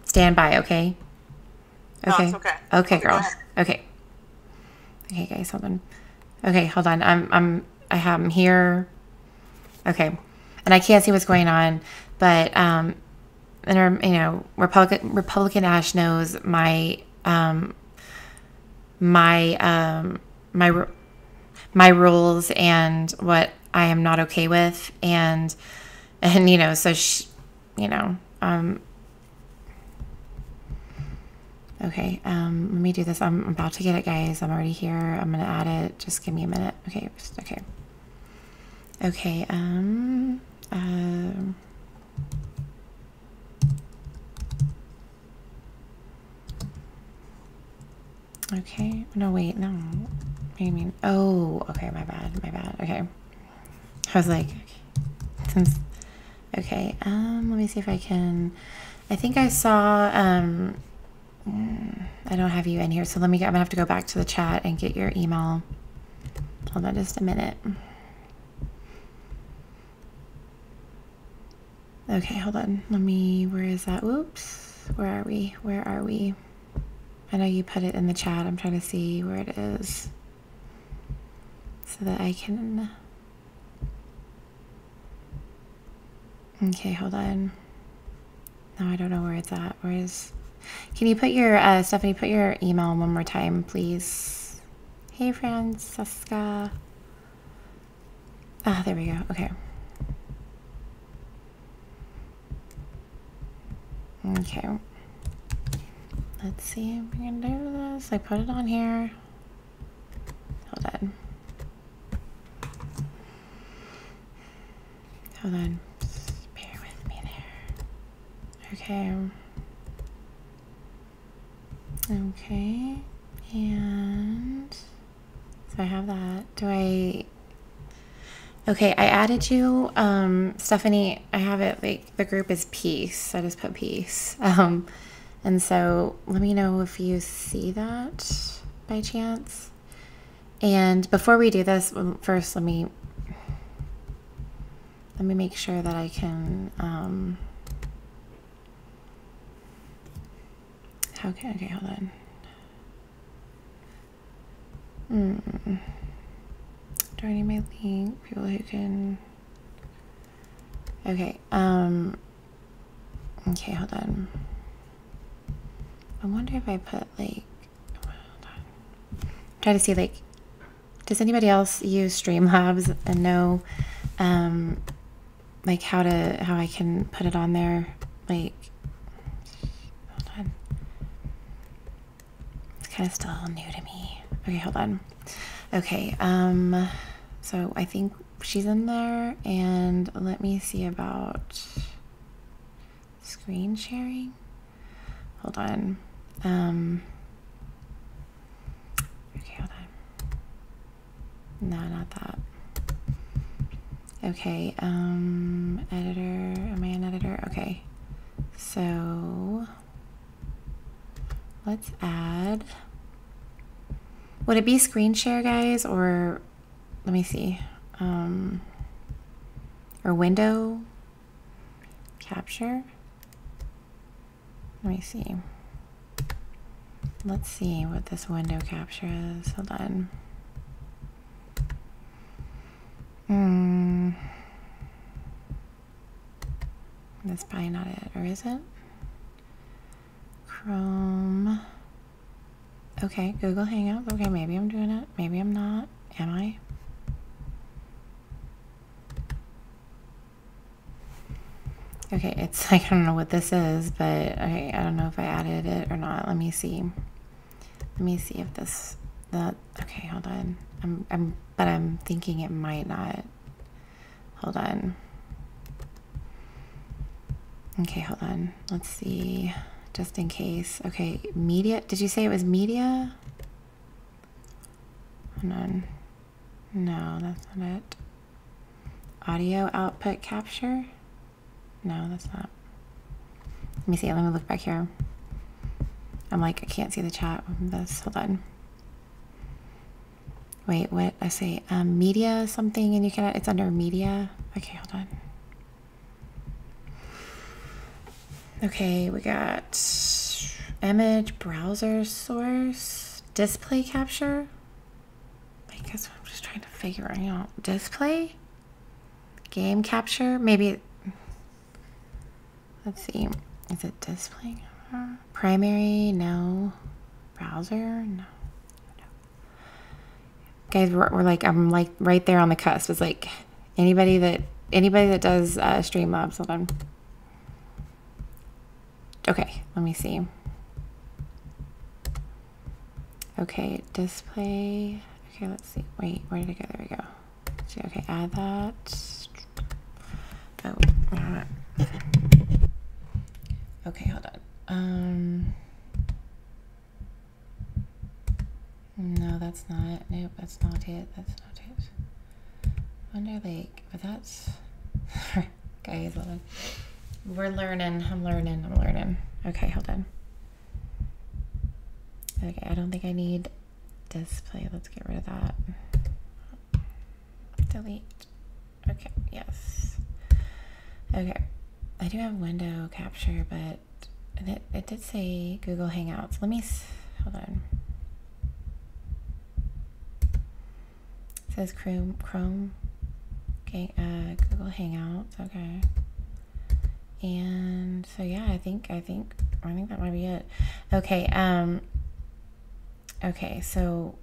stand by. Okay. Okay. No, it's okay. Okay, girls. Okay. Okay, guys, hold on. Okay, hold on. I'm here. Okay, and I can't see what's going on, but and Republican Ash knows my rules and what I am not okay with, and so you know, okay, let me do this. I'm about to get it, guys. I'm already here. I'm gonna add it. Just give me a minute. Okay, okay. Okay, okay, no, wait, no. What do you mean? Oh, okay, my bad, okay. I was like, okay, let me see if I can, I think I saw, I don't have you in here, so I'm gonna have to go back to the chat and get your email. Hold on just a minute. Okay, hold on. Where is that? Whoops. Where are we? I know you put it in the chat. I'm trying to see where it is so that I can. Okay, hold on. No, I don't know where it's at. Can you put your, Stephanie, put your email one more time, please? Hey, Francesca. Ah, there we go. Okay. Okay. Let's see if we can do this. I put it on here. Hold on. Hold on. Just bear with me there. Okay. Okay. And so I have that. Okay, I added you. Stephanie, I have it, like, the group is peace. I just put peace. And so let me know if you see that by chance. And before we do this, first let me make sure that I can, okay, hold on. Do I need my link? People who can, okay, okay, hold on. I wonder if I put, like, hold on. Try to see, like, does anybody else use Streamlabs and know, like, how I can put it on there? Like, hold on. It's kind of still new to me. Okay, hold on. Okay, so I think she's in there, and let me see about screen sharing. Hold on. Okay, hold on. No, not that. Okay, editor, am I an editor? Okay, so let's add, would it be screen share, guys, or let me see, or window capture? Let me see. Let's see what this window capture is. Hold on. That's probably not it, or is it? Chrome. Okay, Google Hangouts. Okay, maybe I'm doing it. Maybe I'm not. Am I? Okay, it's like, I don't know what this is, but I don't know if I added it or not. Let me see. Let me see if this, okay, hold on. But I'm thinking it might not. Hold on. Okay, hold on. Let's see, just in case. Okay, media. Did you say it was media? Hold on. No, that's not it. Audio output capture? No, that's not. Let me see. Let me look back here. I'm like, I can't see the chat on this. Hold on. Wait, what? I say media something, and you can, it's under media. Okay, hold on. Okay, we got image, browser source, display capture. I guess I'm just trying to figure out. Display? Game capture? Maybe. Let's see. Is it display? Primary? No. Browser? No. Guys, we're like, I'm like right there on the cusp. It's like anybody that does Streamlabs. Hold on. Okay, let me see. Okay, display. Okay, let's see. Wait, where did it go? There we go. Let's see. Okay, add that. Oh, okay, hold on. No, that's not. Nope, that's not it. That's not it. Wonder Lake, but that's. Guys, hold on. We're learning. I'm learning. Okay, hold on. Okay, I don't think I need display. Let's get rid of that. Delete. Okay, yes. Okay, I do have window capture, but it did say Google Hangouts. Let me, hold on. It says Chrome, okay, Google Hangouts, okay. And so yeah, I think that might be it. Okay, okay, so